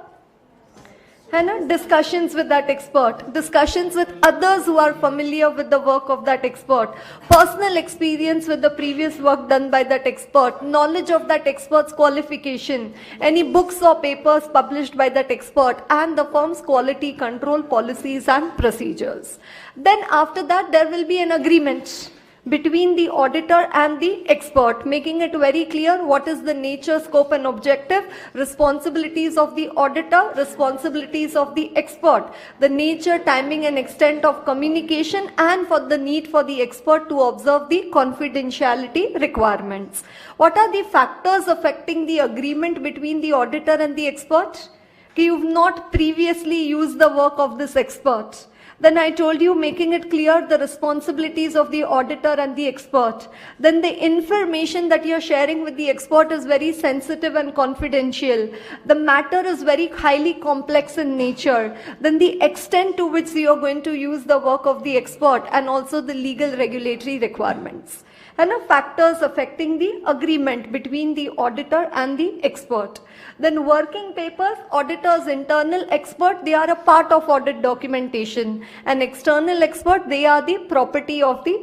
Discussions with that expert, discussions with others who are familiar with the work of that expert, personal experience with the previous work done by that expert, knowledge of that expert's qualification, any books or papers published by that expert, and the firm's quality control policies and procedures. Then after that there will be an agreement between the auditor and the expert, making it very clear what is the nature, scope and objective, responsibilities of the auditor, responsibilities of the expert, the nature, timing and extent of communication, and for the need for the expert to observe the confidentiality requirements. What are the factors affecting the agreement between the auditor and the expert? You've not previously used the work of this expert. Then I told you, making it clear the responsibilities of the auditor and the expert. Then the information that you're sharing with the expert is very sensitive and confidential. The matter is very highly complex in nature. Then the extent to which you're going to use the work of the expert, and also the legal regulatory requirements. and factors affecting the agreement between the auditor and the expert. Then working papers, auditor's internal expert, they are a part of audit documentation. And external expert, they are the property of the,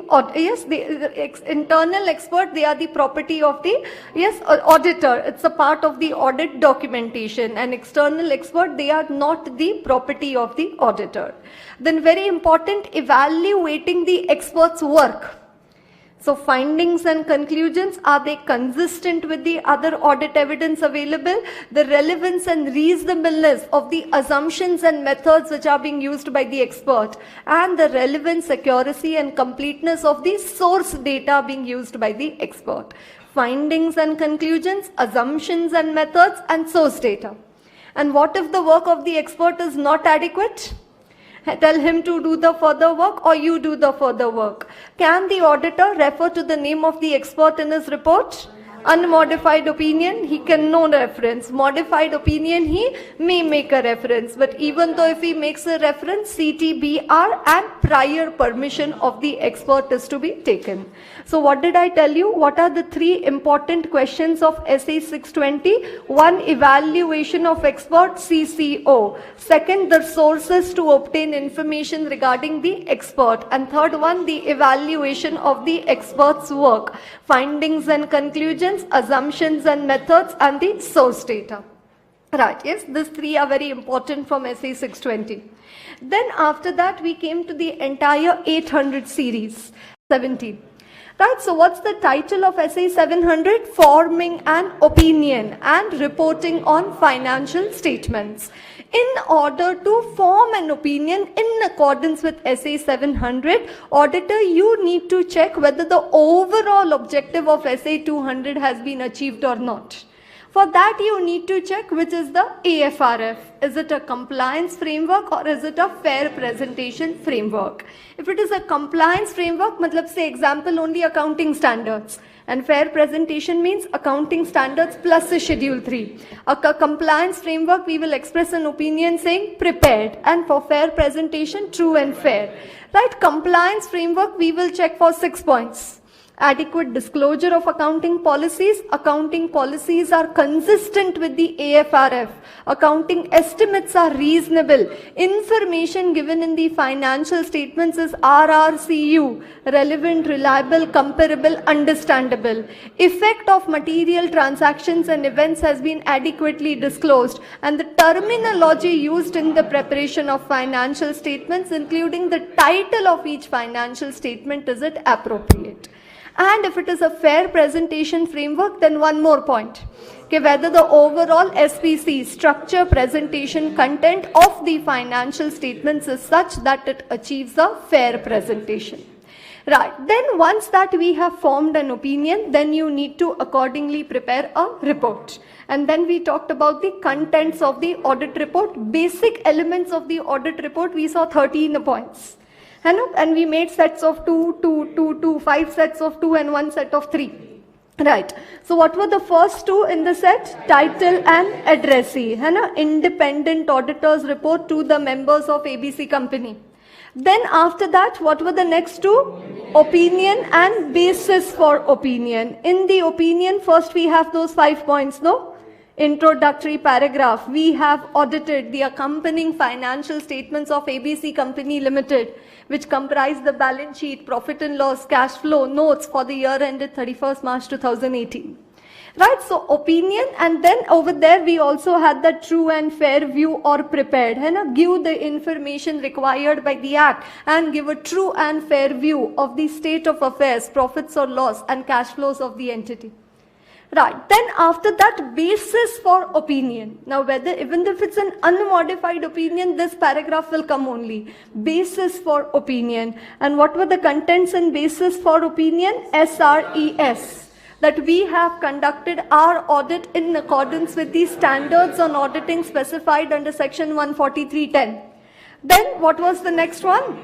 internal expert, they are the property of the, auditor. It's a part of the audit documentation. And external expert, they are not the property of the auditor. Then very important, evaluating the expert's work. So findings and conclusions, are they consistent with the other audit evidence available? The relevance and reasonableness of the assumptions and methods which are being used by the expert, and the relevance, accuracy and completeness of the source data being used by the expert. Findings and conclusions, assumptions and methods, and source data. And what if the work of the expert is not adequate? Tell him to do the further work, or you do the further work. Can the auditor refer to the name of the expert in his report? Unmodified opinion, he can no reference. Modified opinion, he may make a reference. But even though if he makes a reference, CTBR and prior permission of the expert is to be taken. So what did I tell you? What are the three important questions of SA 620? One, evaluation of expert, CCO. Second, the sources to obtain information regarding the expert. And third one, the evaluation of the expert's work. Findings and conclusions, assumptions and methods, and the source data. Right, yes, these three are very important from SA 620. Then after that, we came to the entire 800 series, 17. Right, so what's the title of SA 700? Forming an opinion and reporting on financial statements. In order to form an opinion in accordance with SA 700, auditor, you need to check whether the overall objective of SA 200 has been achieved or not. For that, you need to check which is the AFRF. Is it a compliance framework or is it a fair presentation framework? If it is a compliance framework, matlab say example only accounting standards. And fair presentation means accounting standards plus a schedule 3. A compliance framework, we will express an opinion saying prepared. And for fair presentation, true and fair. Right, compliance framework, we will check for 6 points. Adequate disclosure of accounting policies. Accounting policies are consistent with the AFRF. Accounting estimates are reasonable. Information given in the financial statements is RRCU. Relevant, reliable, comparable, understandable. Effect of material transactions and events has been adequately disclosed. And the terminology used in the preparation of financial statements, including the title of each financial statement, is it appropriate? And if it is a fair presentation framework, then one more point. Okay, whether the overall SPC, structure, presentation, content of the financial statements is such that it achieves a fair presentation. Right, then once that we have formed an opinion, then you need to accordingly prepare a report. And then we talked about the contents of the audit report. Basic elements of the audit report, we saw 13 points. And we made sets of 2, 5 sets of 2 and 1 set of 3. Right. So what were the first 2 in the set? Title and addressee. Independent auditor's report to the members of ABC company. Then after that, what were the next 2? Opinion and basis for opinion. In the opinion, first we have those 5 points, no? Introductory paragraph. We have audited the accompanying financial statements of ABC Company Limited, which comprise the balance sheet, profit and loss, cash flow, notes for the year ended 31st March 2018. Right, so opinion, and then over there we also had the true and fair view or prepared. Give the information required by the act and give a true and fair view of the state of affairs, profits or loss and cash flows of the entity. Right, then after that, basis for opinion. Now whether, even if it's an unmodified opinion, this paragraph will come only. Basis for opinion. And what were the contents and basis for opinion? SRES. That we have conducted our audit in accordance with the standards on auditing specified under section 143.10. Then what was the next one?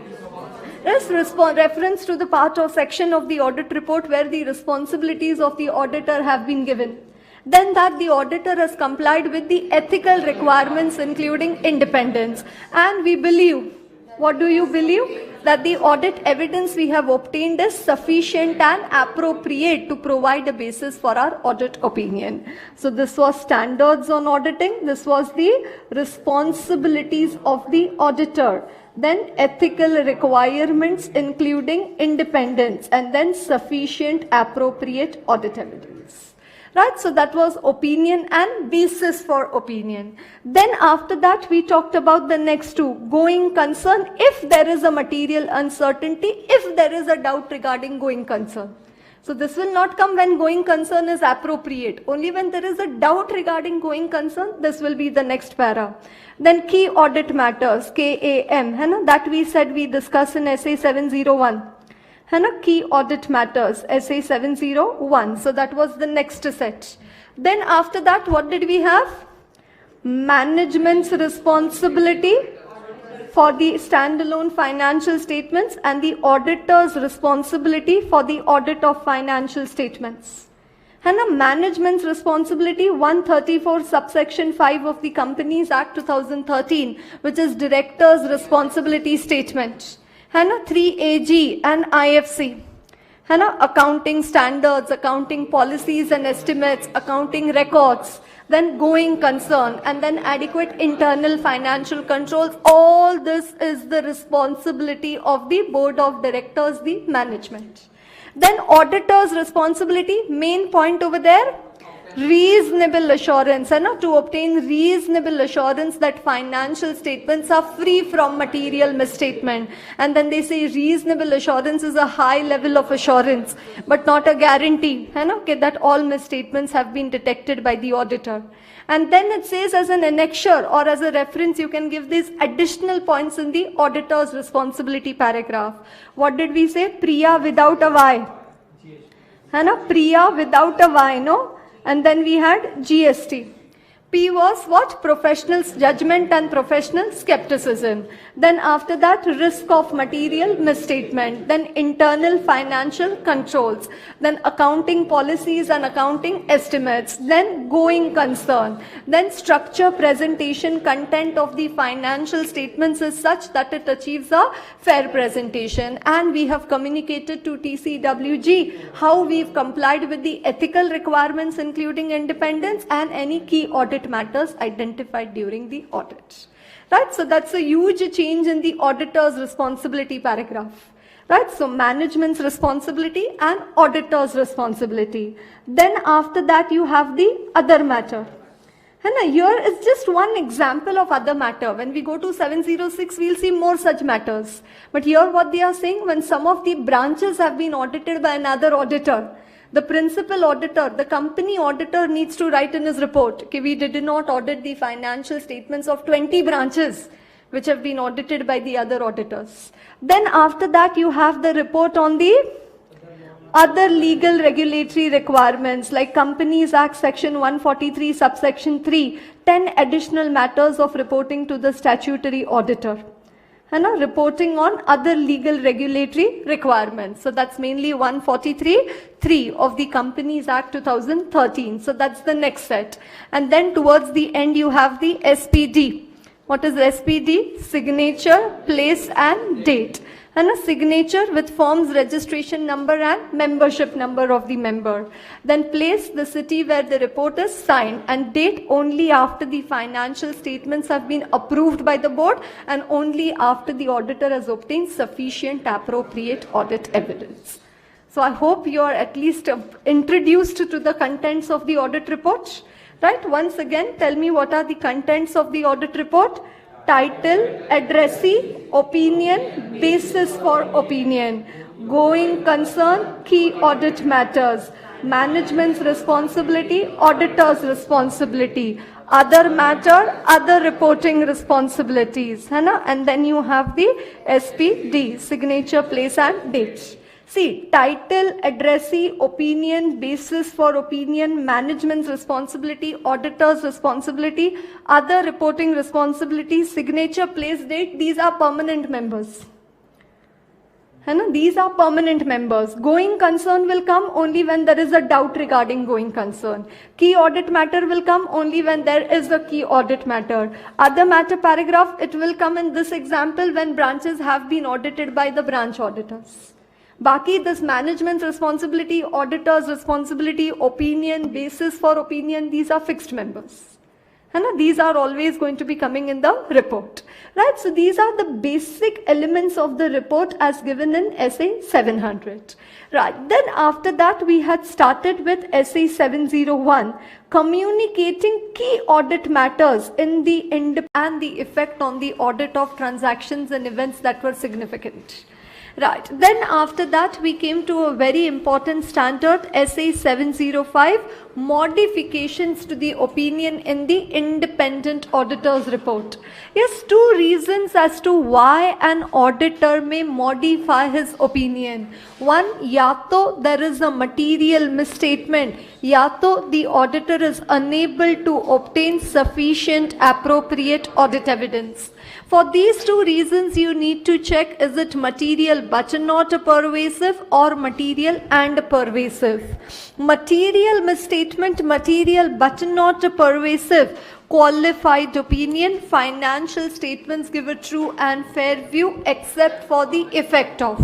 Yes, reference to the part or section of the audit report where the responsibilities of the auditor have been given. Then that the auditor has complied with the ethical requirements including independence. And we believe What do you believe? That the audit evidence we have obtained is sufficient and appropriate to provide a basis for our audit opinion. So this was standards on auditing. This was the responsibilities of the auditor. Then ethical requirements including independence, and then sufficient appropriate audit evidence. Right, so that was opinion and basis for opinion. Then after that we talked about the next two, going concern, if there is a material uncertainty, if there is a doubt regarding going concern. So this will not come when going concern is appropriate. Only when there is a doubt regarding going concern, this will be the next para. Then key audit matters, KAM, that we said we discuss in SA 701. Key audit matters, SA 701. So that was the next set. Then after that, what did we have? Management's responsibility for the standalone financial statements and the auditor's responsibility for the audit of financial statements. Management's responsibility, 134 subsection 5 of the Companies Act 2013, which is director's responsibility statement. 3AG and IFC. Accounting standards, accounting policies and estimates, accounting records, then going concern, and then adequate internal financial controls. All this is the responsibility of the board of directors, the management. Then auditor's responsibility, main point over there, reasonable assurance, to obtain reasonable assurance that financial statements are free from material misstatement. And then they say reasonable assurance is a high level of assurance, but not a guarantee, that all misstatements have been detected by the auditor. And then it says as an annexure or as a reference, you can give these additional points in the auditor's responsibility paragraph. What did we say? Priya without a Y. Priya without a Y, no? And then we had GST. P was what? Professional judgment and professional skepticism. Then after that, risk of material misstatement. Then internal financial controls. Then accounting policies and accounting estimates. Then going concern. Then structure, presentation, content of the financial statements is such that it achieves a fair presentation. And we have communicated to TCWG how we've complied with the ethical requirements, including independence and any key audit matters identified during the audit. Right, so that's a huge change in the auditor's responsibility paragraph. Right, so management's responsibility and auditor's responsibility. Then after that you have the other matter. Here is just one example of other matter. When we go to 706, we'll see more such matters. But here what they are saying, when some of the branches have been audited by another auditor, the principal auditor, the company auditor needs to write in his report, okay, we did not audit the financial statements of 20 branches which have been audited by the other auditors. Then after that you have the report on the other legal regulatory requirements like Companies Act section 143 subsection 3, 10 additional matters of reporting to the statutory auditor. Reporting on other legal regulatory requirements. So that's mainly 143(3) of the Companies Act 2013. So that's the next set. And then towards the end you have the SPD. What is SPD? Signature, place and date. And a signature with firm's registration number and membership number of the member. Then place, the city where the report is signed, and date only after the financial statements have been approved by the board and only after the auditor has obtained sufficient appropriate audit evidence. So I hope you are at least introduced to the contents of the audit report. Right? Once again, tell me what are the contents of the audit report. Title, addressee, opinion, basis for opinion, going concern, key audit matters, management's responsibility, auditor's responsibility, other matter, other reporting responsibilities, and then you have the SPD, signature, place and date. See, title, addressee, opinion, basis for opinion, management's responsibility, auditor's responsibility, other reporting responsibilities, signature, place, date, these are permanent members. These are permanent members. Going concern will come only when there is a doubt regarding going concern. Key audit matter will come only when there is a key audit matter. Other matter paragraph, it will come in this example when branches have been audited by the branch auditors. Baki, this management's responsibility, auditor's responsibility, opinion, basis for opinion, these are fixed members. These are always going to be coming in the report. Right? So these are the basic elements of the report as given in SA 700. Right. Then after that we had started with SA 701, communicating key audit matters in the and the effect on the audit of transactions and events that were significant. Right. Then after that we came to a very important standard, SA 705, modifications to the opinion in the independent auditor's report. Yes, two reasons as to why an auditor may modify his opinion. One, ya to there is a material misstatement, ya to the auditor is unable to obtain sufficient appropriate audit evidence. For these two reasons, you need to check, is it material but not pervasive or material and pervasive. Material misstatement, material but not pervasive, qualified opinion, financial statements give a true and fair view except for the effect of.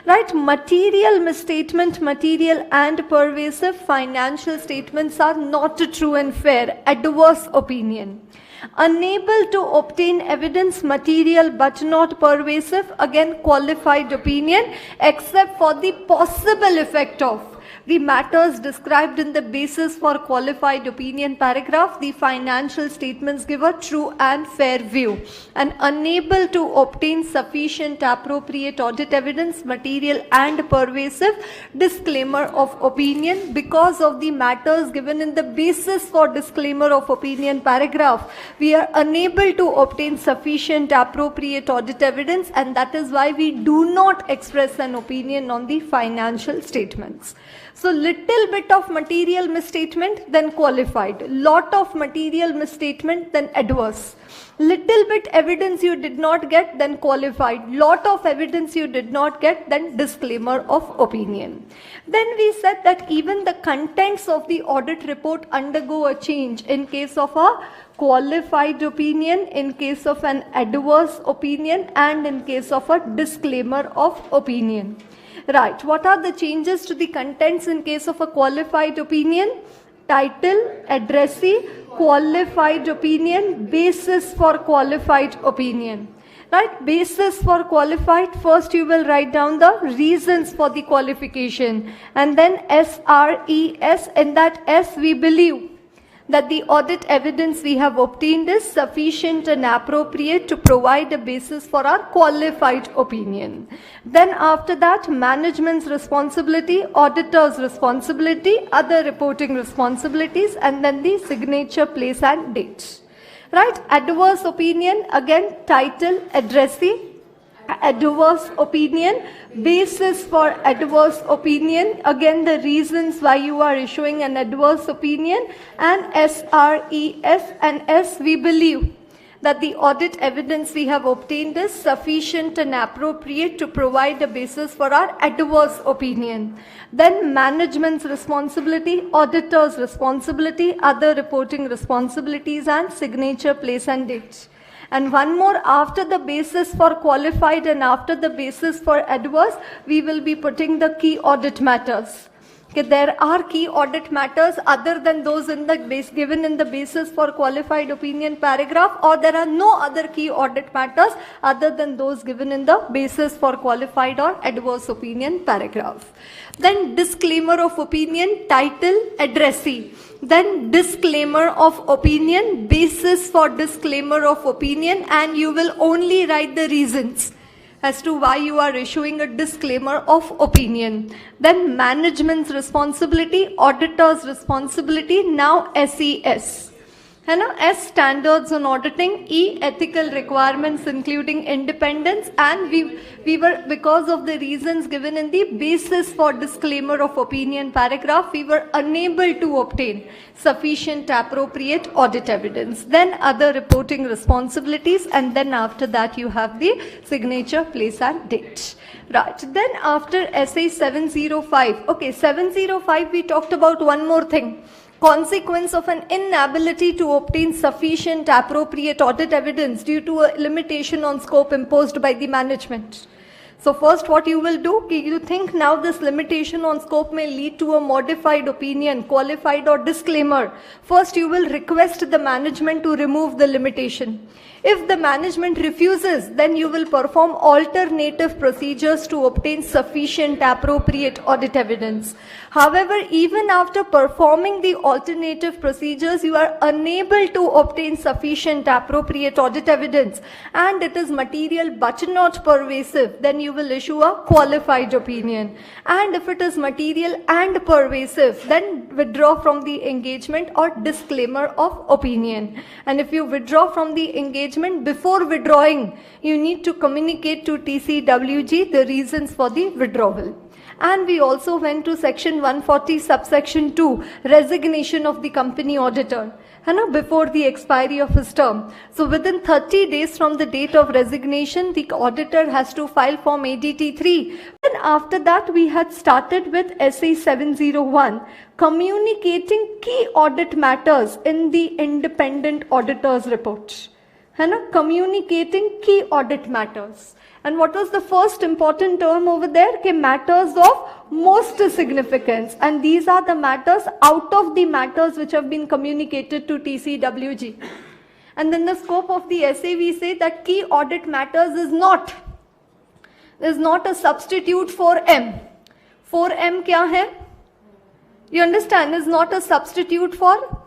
Right, material misstatement, material and pervasive, financial statements are not true and fair, adverse opinion. Unable to obtain evidence, material but not pervasive, again qualified opinion, except for the possible effect of. The matters described in the basis for qualified opinion paragraph, the financial statements give a true and fair view. And unable to obtain sufficient appropriate audit evidence, material and pervasive, disclaimer of opinion, because of the matters given in the basis for disclaimer of opinion paragraph, we are unable to obtain sufficient appropriate audit evidence, and that is why we do not express an opinion on the financial statements. So little bit of material misstatement, then qualified. Lot of material misstatement, then adverse. Little bit evidence you did not get, then qualified. Lot of evidence you did not get, then disclaimer of opinion. Then we said that even the contents of the audit report undergo a change in case of a qualified opinion, in case of an adverse opinion, and in case of a disclaimer of opinion. Right, what are the changes to the contents in case of a qualified opinion? Title, addressee, qualified opinion, basis for qualified opinion. Right, basis for qualified, first you will write down the reasons for the qualification, and then SRES, in that S we believe that the audit evidence we have obtained is sufficient and appropriate to provide a basis for our qualified opinion. Then after that, management's responsibility, auditor's responsibility, other reporting responsibilities, and then the signature, place and date. Right, adverse opinion, again title, addressee, adverse opinion, basis for adverse opinion, again the reasons why you are issuing an adverse opinion, and SRES and S we believe that the audit evidence we have obtained is sufficient and appropriate to provide a basis for our adverse opinion. Then management's responsibility, auditor's responsibility, other reporting responsibilities, and signature, place and date. And one more, after the basis for qualified and after the basis for adverse, we will be putting the key audit matters. Okay, there are key audit matters other than those in the base given in the basis for qualified opinion paragraph, or there are no other key audit matters other than those given in the basis for qualified or adverse opinion paragraph. Then disclaimer of opinion, title, addressee. Then disclaimer of opinion, basis for disclaimer of opinion, and you will only write the reasons as to why you are issuing a disclaimer of opinion. Then management's responsibility, auditor's responsibility, now SES. है ना, S standards on auditing, E ethical requirements including independence, and we were, because of the reasons given in the basis for disclaimer of opinion paragraph, we were unable to obtain sufficient appropriate audit evidence. Then other reporting responsibilities, and then after that you have the signature, place and date. Right, then after SA 705, okay, 705 we talked about one more thing. Consequence of an inability to obtain sufficient appropriate audit evidence due to a limitation on scope imposed by the management. So first what you will do, you think now this limitation on scope may lead to a modified opinion, qualified or disclaimer. First you will request the management to remove the limitation. If the management refuses, then you will perform alternative procedures to obtain sufficient appropriate audit evidence. However, even after performing the alternative procedures, you are unable to obtain sufficient appropriate audit evidence and it is material but not pervasive, then you will issue a qualified opinion. And if it is material and pervasive, then withdraw from the engagement or disclaimer of opinion. And if you withdraw from the engagement, before withdrawing, you need to communicate to TCWG the reasons for the withdrawal. And we also went to section 140 subsection 2, resignation of the company auditor, before the expiry of his term. So within 30 days from the date of resignation, the auditor has to file form ADT 3. And after that, we had started with SA 701, communicating key audit matters in the independent auditor's report. Communicating key audit matters. And what was the first important term over there? Matters of most significance. And these are the matters out of the matters which have been communicated to TCWG. And then the scope of the essay, we say that key audit matters is not a substitute for M. For M kya hai? You understand? Is not a substitute for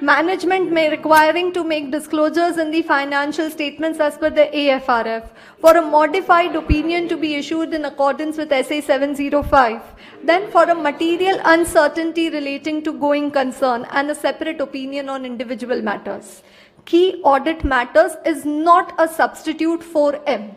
management may requiring to make disclosures in the financial statements as per the AFRF, for a modified opinion to be issued in accordance with SA 705, then for a material uncertainty relating to going concern and a separate opinion on individual matters. Key audit matters is not a substitute for M.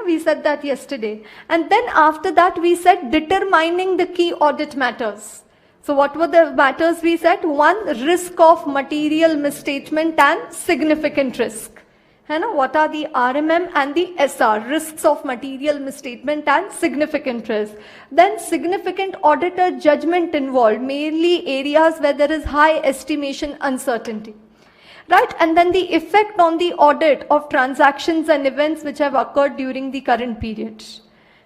We said that yesterday. And then after that we said determining the key audit matters. So what were the matters we said? One, risk of material misstatement and significant risk. What are the RMM and the SR? Risks of material misstatement and significant risk. Then significant auditor judgment involved, mainly areas where there is high estimation uncertainty. Right? And then the effect on the audit of transactions and events which have occurred during the current period.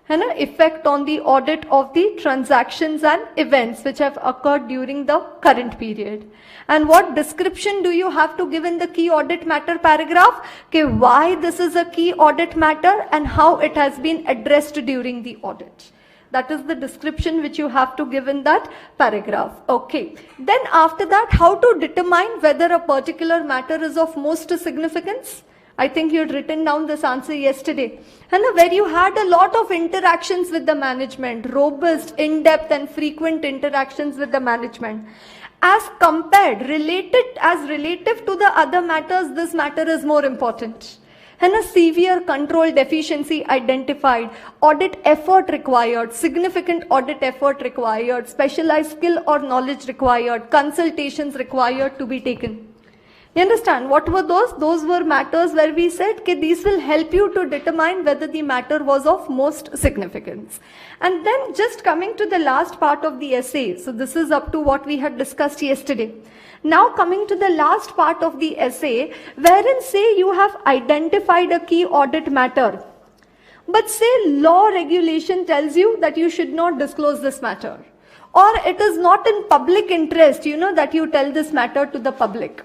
Effect on the audit of the transactions and events which have occurred during the current period. And what description do you have to give in the key audit matter paragraph? Why this is a key audit matter and how it has been addressed during the audit. That is the description which you have to give in that paragraph. Okay. Then after that, how to determine whether a particular matter is of most significance? I think you had written down this answer yesterday. Where you had a lot of interactions with the management, robust, in-depth and frequent interactions with the management. As compared, relative to the other matters, this matter is more important. A severe control deficiency identified, audit effort required, significant audit effort required, specialized skill or knowledge required, consultations required to be taken. You understand? What were those? Those were matters where we said these will help you to determine whether the matter was of most significance. And then just coming to the last part of the essay. So this is up to what we had discussed yesterday. Now coming to the last part of the essay, wherein say you have identified a key audit matter. But say law regulation tells you that you should not disclose this matter. Or it is not in public interest, that you tell this matter to the public.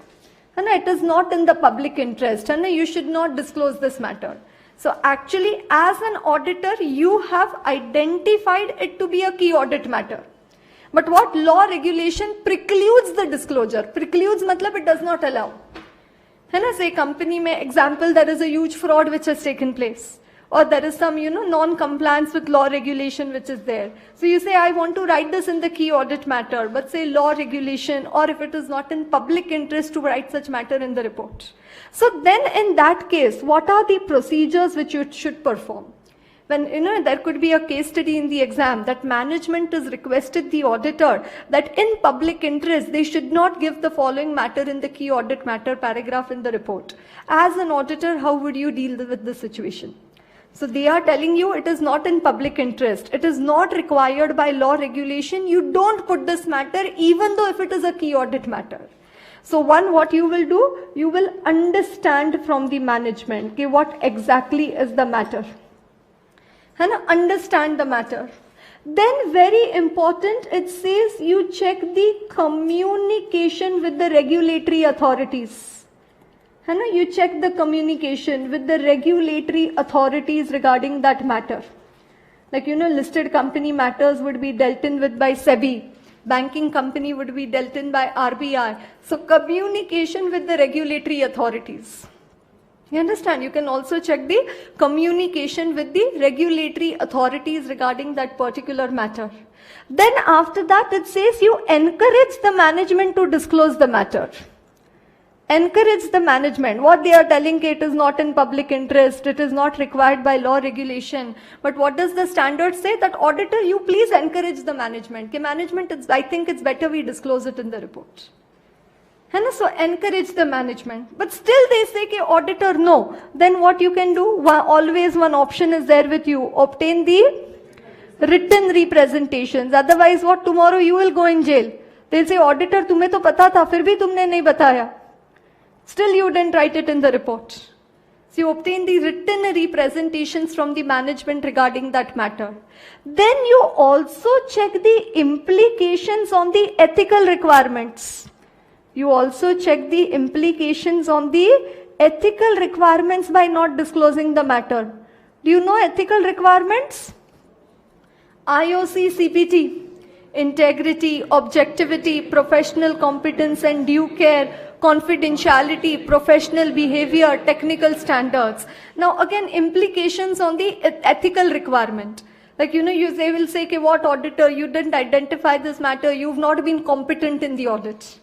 It is not in the public interest, you should not disclose this matter. So actually, as an auditor, you have identified it to be a key audit matter. But what law regulation precludes the disclosure? Precludes matlab it does not allow. Say company mein example, there is a huge fraud which has taken place. or there is some, non-compliance with law regulation which is there. So you say, I want to write this in the key audit matter, but say law regulation, or if it is not in public interest to write such matter in the report. So then in that case, what are the procedures which you should perform? When, there could be a case study in the exam that management has requested the auditor that in public interest, they should not give the following matter in the key audit matter paragraph in the report. As an auditor, how would you deal with the situation? So they are telling you it is not in public interest. It is not required by law regulation. You don't put this matter even though if it is a key audit matter. So what you will do, you will understand from the management okay, what exactly is the matter. And understand the matter. Then very important, it says you check the communication with the regulatory authorities. You check the communication with the regulatory authorities regarding that matter. Like, listed company matters would be dealt in with by SEBI. Banking company would be dealt in by RBI. So communication with the regulatory authorities. You understand? You can also check the communication with the regulatory authorities regarding that particular matter. Then after that, it says you encourage the management to disclose the matter. Encourage the management. What they are telling, it is not in public interest, it is not required by law regulation. But what does the standard say? That auditor, you please encourage the management. Okay, management, I think it's better we disclose it in the report. So encourage the management. But still they say, okay, auditor, no. Then what you can do? Always one option is there with you. Obtain the written representations. Otherwise what? Tomorrow you will go in jail. They'll say, auditor, tumhe to pata tha, fir bhi tumne nahi bataya. Still you didn't write it in the report. So you obtain the written representations from the management regarding that matter. Then you also check the implications on the ethical requirements. You also check the implications on the ethical requirements by not disclosing the matter. Do you know ethical requirements? IOC CPT, integrity, objectivity, professional competence and due care, confidentiality, professional behavior, technical standards. Now again, implications on the ethical requirement. Like, they will say, okay, what auditor, you didn't identify this matter, you've not been competent in the audit.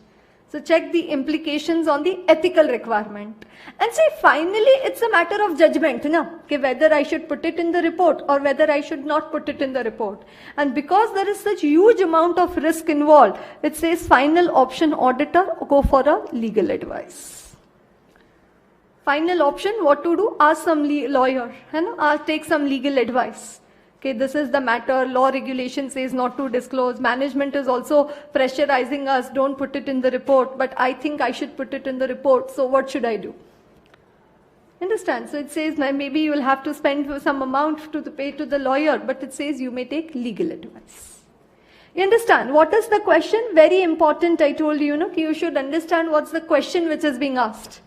So check the implications on the ethical requirement. And say finally it's a matter of judgment, okay, whether I should put it in the report or whether I should not put it in the report. And because there is such huge amount of risk involved, it says final option auditor, go for a legal advice. Final option, what to do? Ask some lawyer, take some legal advice. Okay, this is the matter, law regulation says not to disclose, management is also pressurizing us, don't put it in the report, but I think I should put it in the report, so what should I do? Understand? So it says maybe you will have to spend some amount to pay to the lawyer, but it says you may take legal advice. You understand? What is the question? Very important, I told you, you should understand what's the question which is being asked.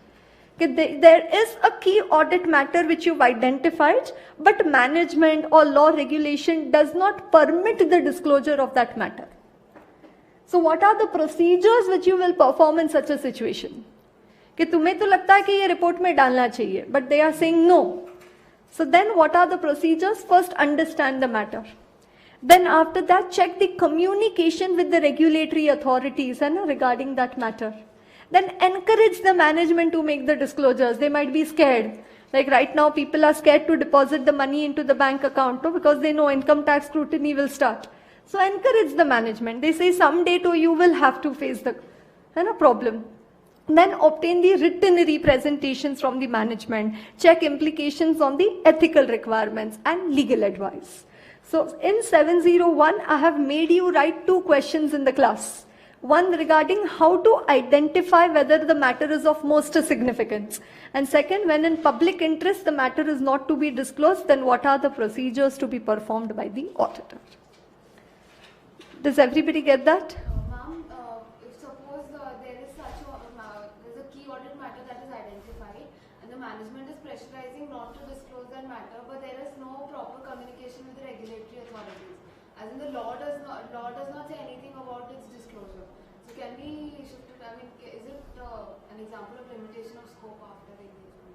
There is a key audit matter which you've identified, but management or law regulation does not permit the disclosure of that matter. So what are the procedures which you will perform in such a situation? कि तुम्हें तो लगता है कि ये report में डालना चाहिए, but they are saying no. So then what are the procedures? First, understand the matter. Then after that, check the communication with the regulatory authorities regarding that matter. Then encourage the management to make the disclosures. They might be scared. Like right now, people are scared to deposit the money into the bank account because they know income tax scrutiny will start. So encourage the management. They say someday too you will have to face the problem. Then obtain the written representations from the management. Check implications on the ethical requirements and legal advice. So in 701, I have made you write 2 questions in the class. One regarding how to identify whether the matter is of most significance. And second, when in public interest the matter is not to be disclosed, then what are the procedures to be performed by the auditor? Does everybody get that? Ma'am, if suppose there is such there's a key audit matter that is identified and the management is pressurizing not to disclose that matter, but there is no proper communication with the regulatory authorities. As in the law does not say anything about its disclosure. So can we shift it? I mean, is it an example of limitation of scope after the engagement?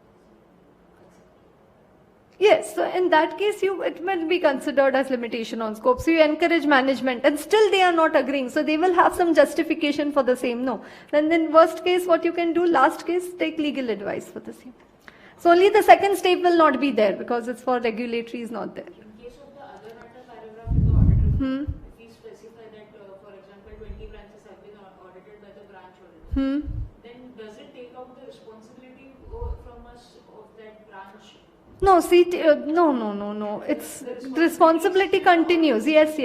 Yes, so in that case, it will be considered as limitation on scope. So you encourage management and still they are not agreeing. So they will have some justification for the same. No. Then in worst case, what you can do, last case, take legal advice for the same. So only the second step will not be there because it's for regulatory is not there. In case of the other matter paragraph in the audit report, if we specify that, for example, 20 branches have been audited by the branch auditor, then does it take out the responsibility from us of that branch? No, no. It's responsibility continues. Yes.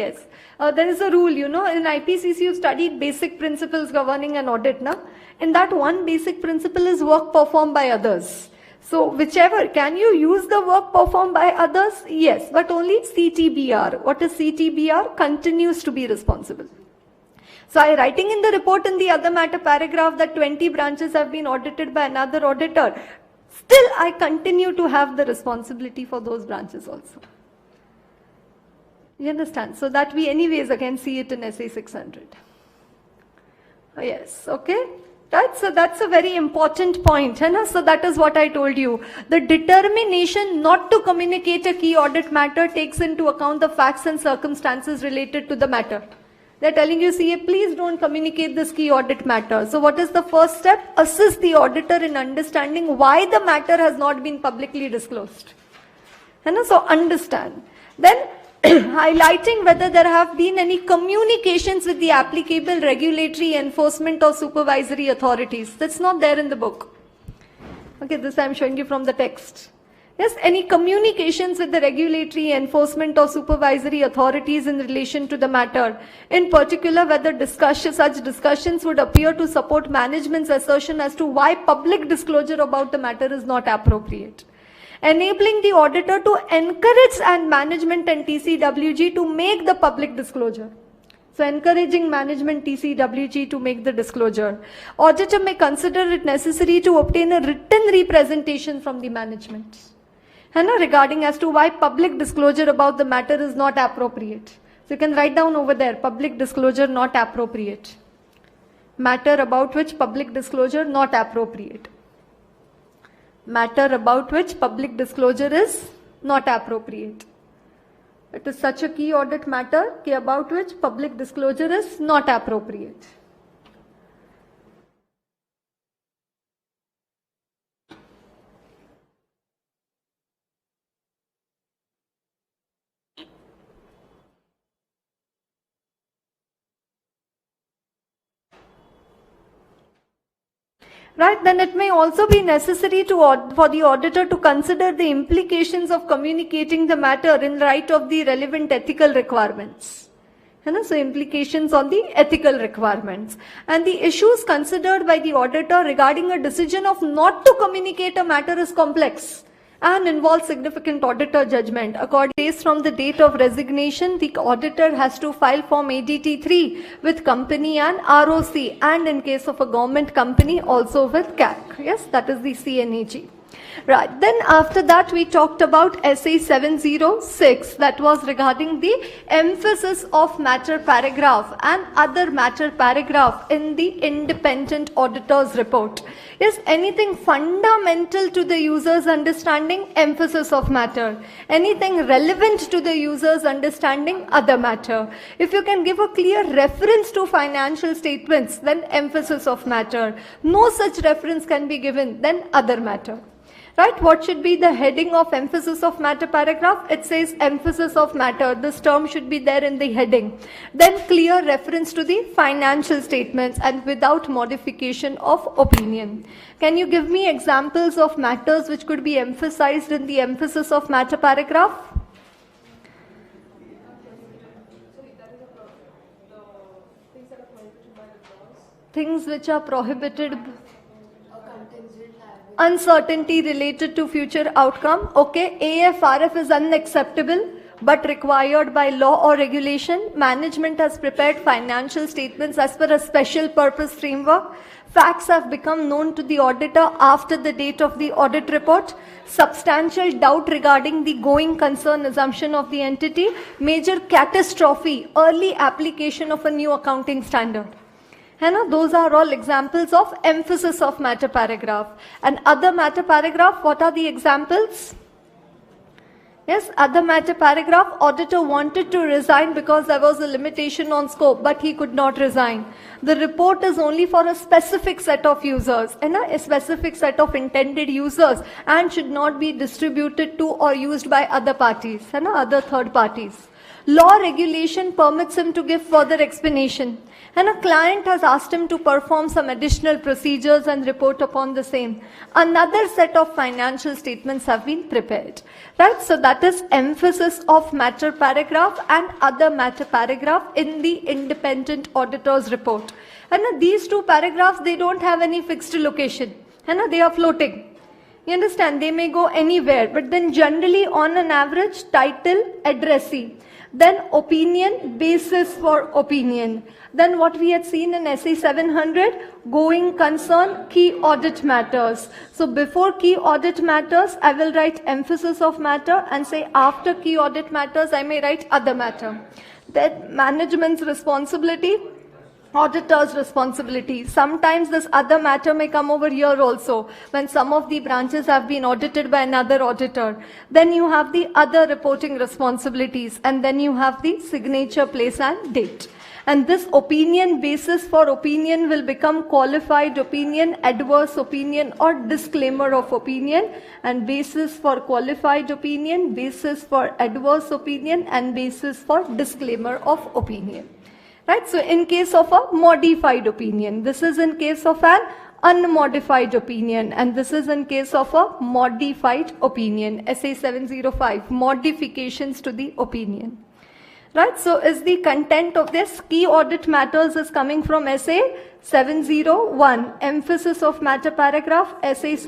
There is a rule, in IPCC you studied basic principles governing an audit. Na? In that one basic principle is work performed by others. So whichever, can you use the work performed by others? Yes, but only CTBR. What is CTBR? Continues to be responsible. So I writing in the report in the other matter paragraph that 20 branches have been audited by another auditor. Still, I continue to have the responsibility for those branches also. You understand? So that we anyways again see it in SA 600. Yes, okay. Right, so that's a very important point. So that is what I told you. The determination not to communicate a key audit matter takes into account the facts and circumstances related to the matter. They're telling you, CA, please don't communicate this key audit matter. So what is the first step? Assist the auditor in understanding why the matter has not been publicly disclosed. So understand. Then highlighting whether there have been any communications with the applicable regulatory, enforcement or supervisory authorities. That's not there in the book. Okay, this I'm showing you from the text. Yes, any communications with the regulatory, enforcement or supervisory authorities in relation to the matter. In particular, whether such discussions would appear to support management's assertion as to why public disclosure about the matter is not appropriate. Enabling the auditor to encourage management and TCWG to make the public disclosure. So encouraging management TCWG to make the disclosure. Auditor may consider it necessary to obtain a written representation from the management. Regarding as to why public disclosure about the matter is not appropriate. So you can write down over there, public disclosure not appropriate. Matter about which public disclosure not appropriate. Matter about which public disclosure is not appropriate. It is such a key audit matter about which public disclosure is not appropriate. Right, then it may also be necessary for the auditor to consider the implications of communicating the matter in light of the relevant ethical requirements. So implications on the ethical requirements. And the issues considered by the auditor regarding a decision of not to communicate a matter is complex and involves significant auditor judgment. According from the date of resignation, the auditor has to file Form ADT3 with company and ROC, and in case of a government company also with CAC. Yes, that is the CNAG. Right, then after that we talked about SA 706, that was regarding the emphasis of matter paragraph and other matter paragraph in the independent auditor's report. Is anything fundamental to the user's understanding? Emphasis of matter. Anything relevant to the user's understanding? Other matter. If you can give a clear reference to financial statements, then emphasis of matter. No such reference can be given, then other matter. Right, what should be the heading of emphasis of matter paragraph? It says emphasis of matter. This term should be there in the heading. Then clear reference to the financial statements and without modification of opinion. Can you give me examples of matters which could be emphasized in the emphasis of matter paragraph? Things which are prohibited. Uncertainty related to future outcome. Okay, AFRF is unacceptable but required by law or regulation. Management has prepared financial statements as per a special purpose framework. Facts have become known to the auditor after the date of the audit report. Substantial doubt regarding the going concern assumption of the entity. Major catastrophe, early application of a new accounting standard. Those are all examples of emphasis of matter paragraph. And other matter paragraph, what are the examples? Yes, other matter paragraph, auditor wanted to resign because there was a limitation on scope, but he could not resign. The report is only for a specific set of users, and a specific set of intended users, and should not be distributed to or used by other parties, and other third parties. Law regulation permits him to give further explanation, and a client has asked him to perform some additional procedures and report upon the same. Another set of financial statements have been prepared. Right? So that is emphasis of matter paragraph and other matter paragraph in the independent auditor's report. And these two paragraphs, they don't have any fixed location. And they are floating. You understand? They may go anywhere, but then generally on an average, title, addressee. Then opinion, basis for opinion. Then what we had seen in SE 700, going concern, key audit matters. So before key audit matters, I will write emphasis of matter, and say after key audit matters, I may write other matter. Then management's responsibility, auditor's responsibility. Sometimes this other matter may come over here also, when some of the branches have been audited by another auditor. Then you have the other reporting responsibilities, and then you have the signature, place and date. And this opinion, basis for opinion, will become qualified opinion, adverse opinion or disclaimer of opinion, and basis for qualified opinion, basis for adverse opinion and basis for disclaimer of opinion. Right? So in case of a modified opinion, this is in case of an unmodified opinion, and this is in case of a modified opinion. SA 705, modifications to the opinion. Right? So is the content of this key audit matters is coming from SA 701, emphasis of matter paragraph, SA 7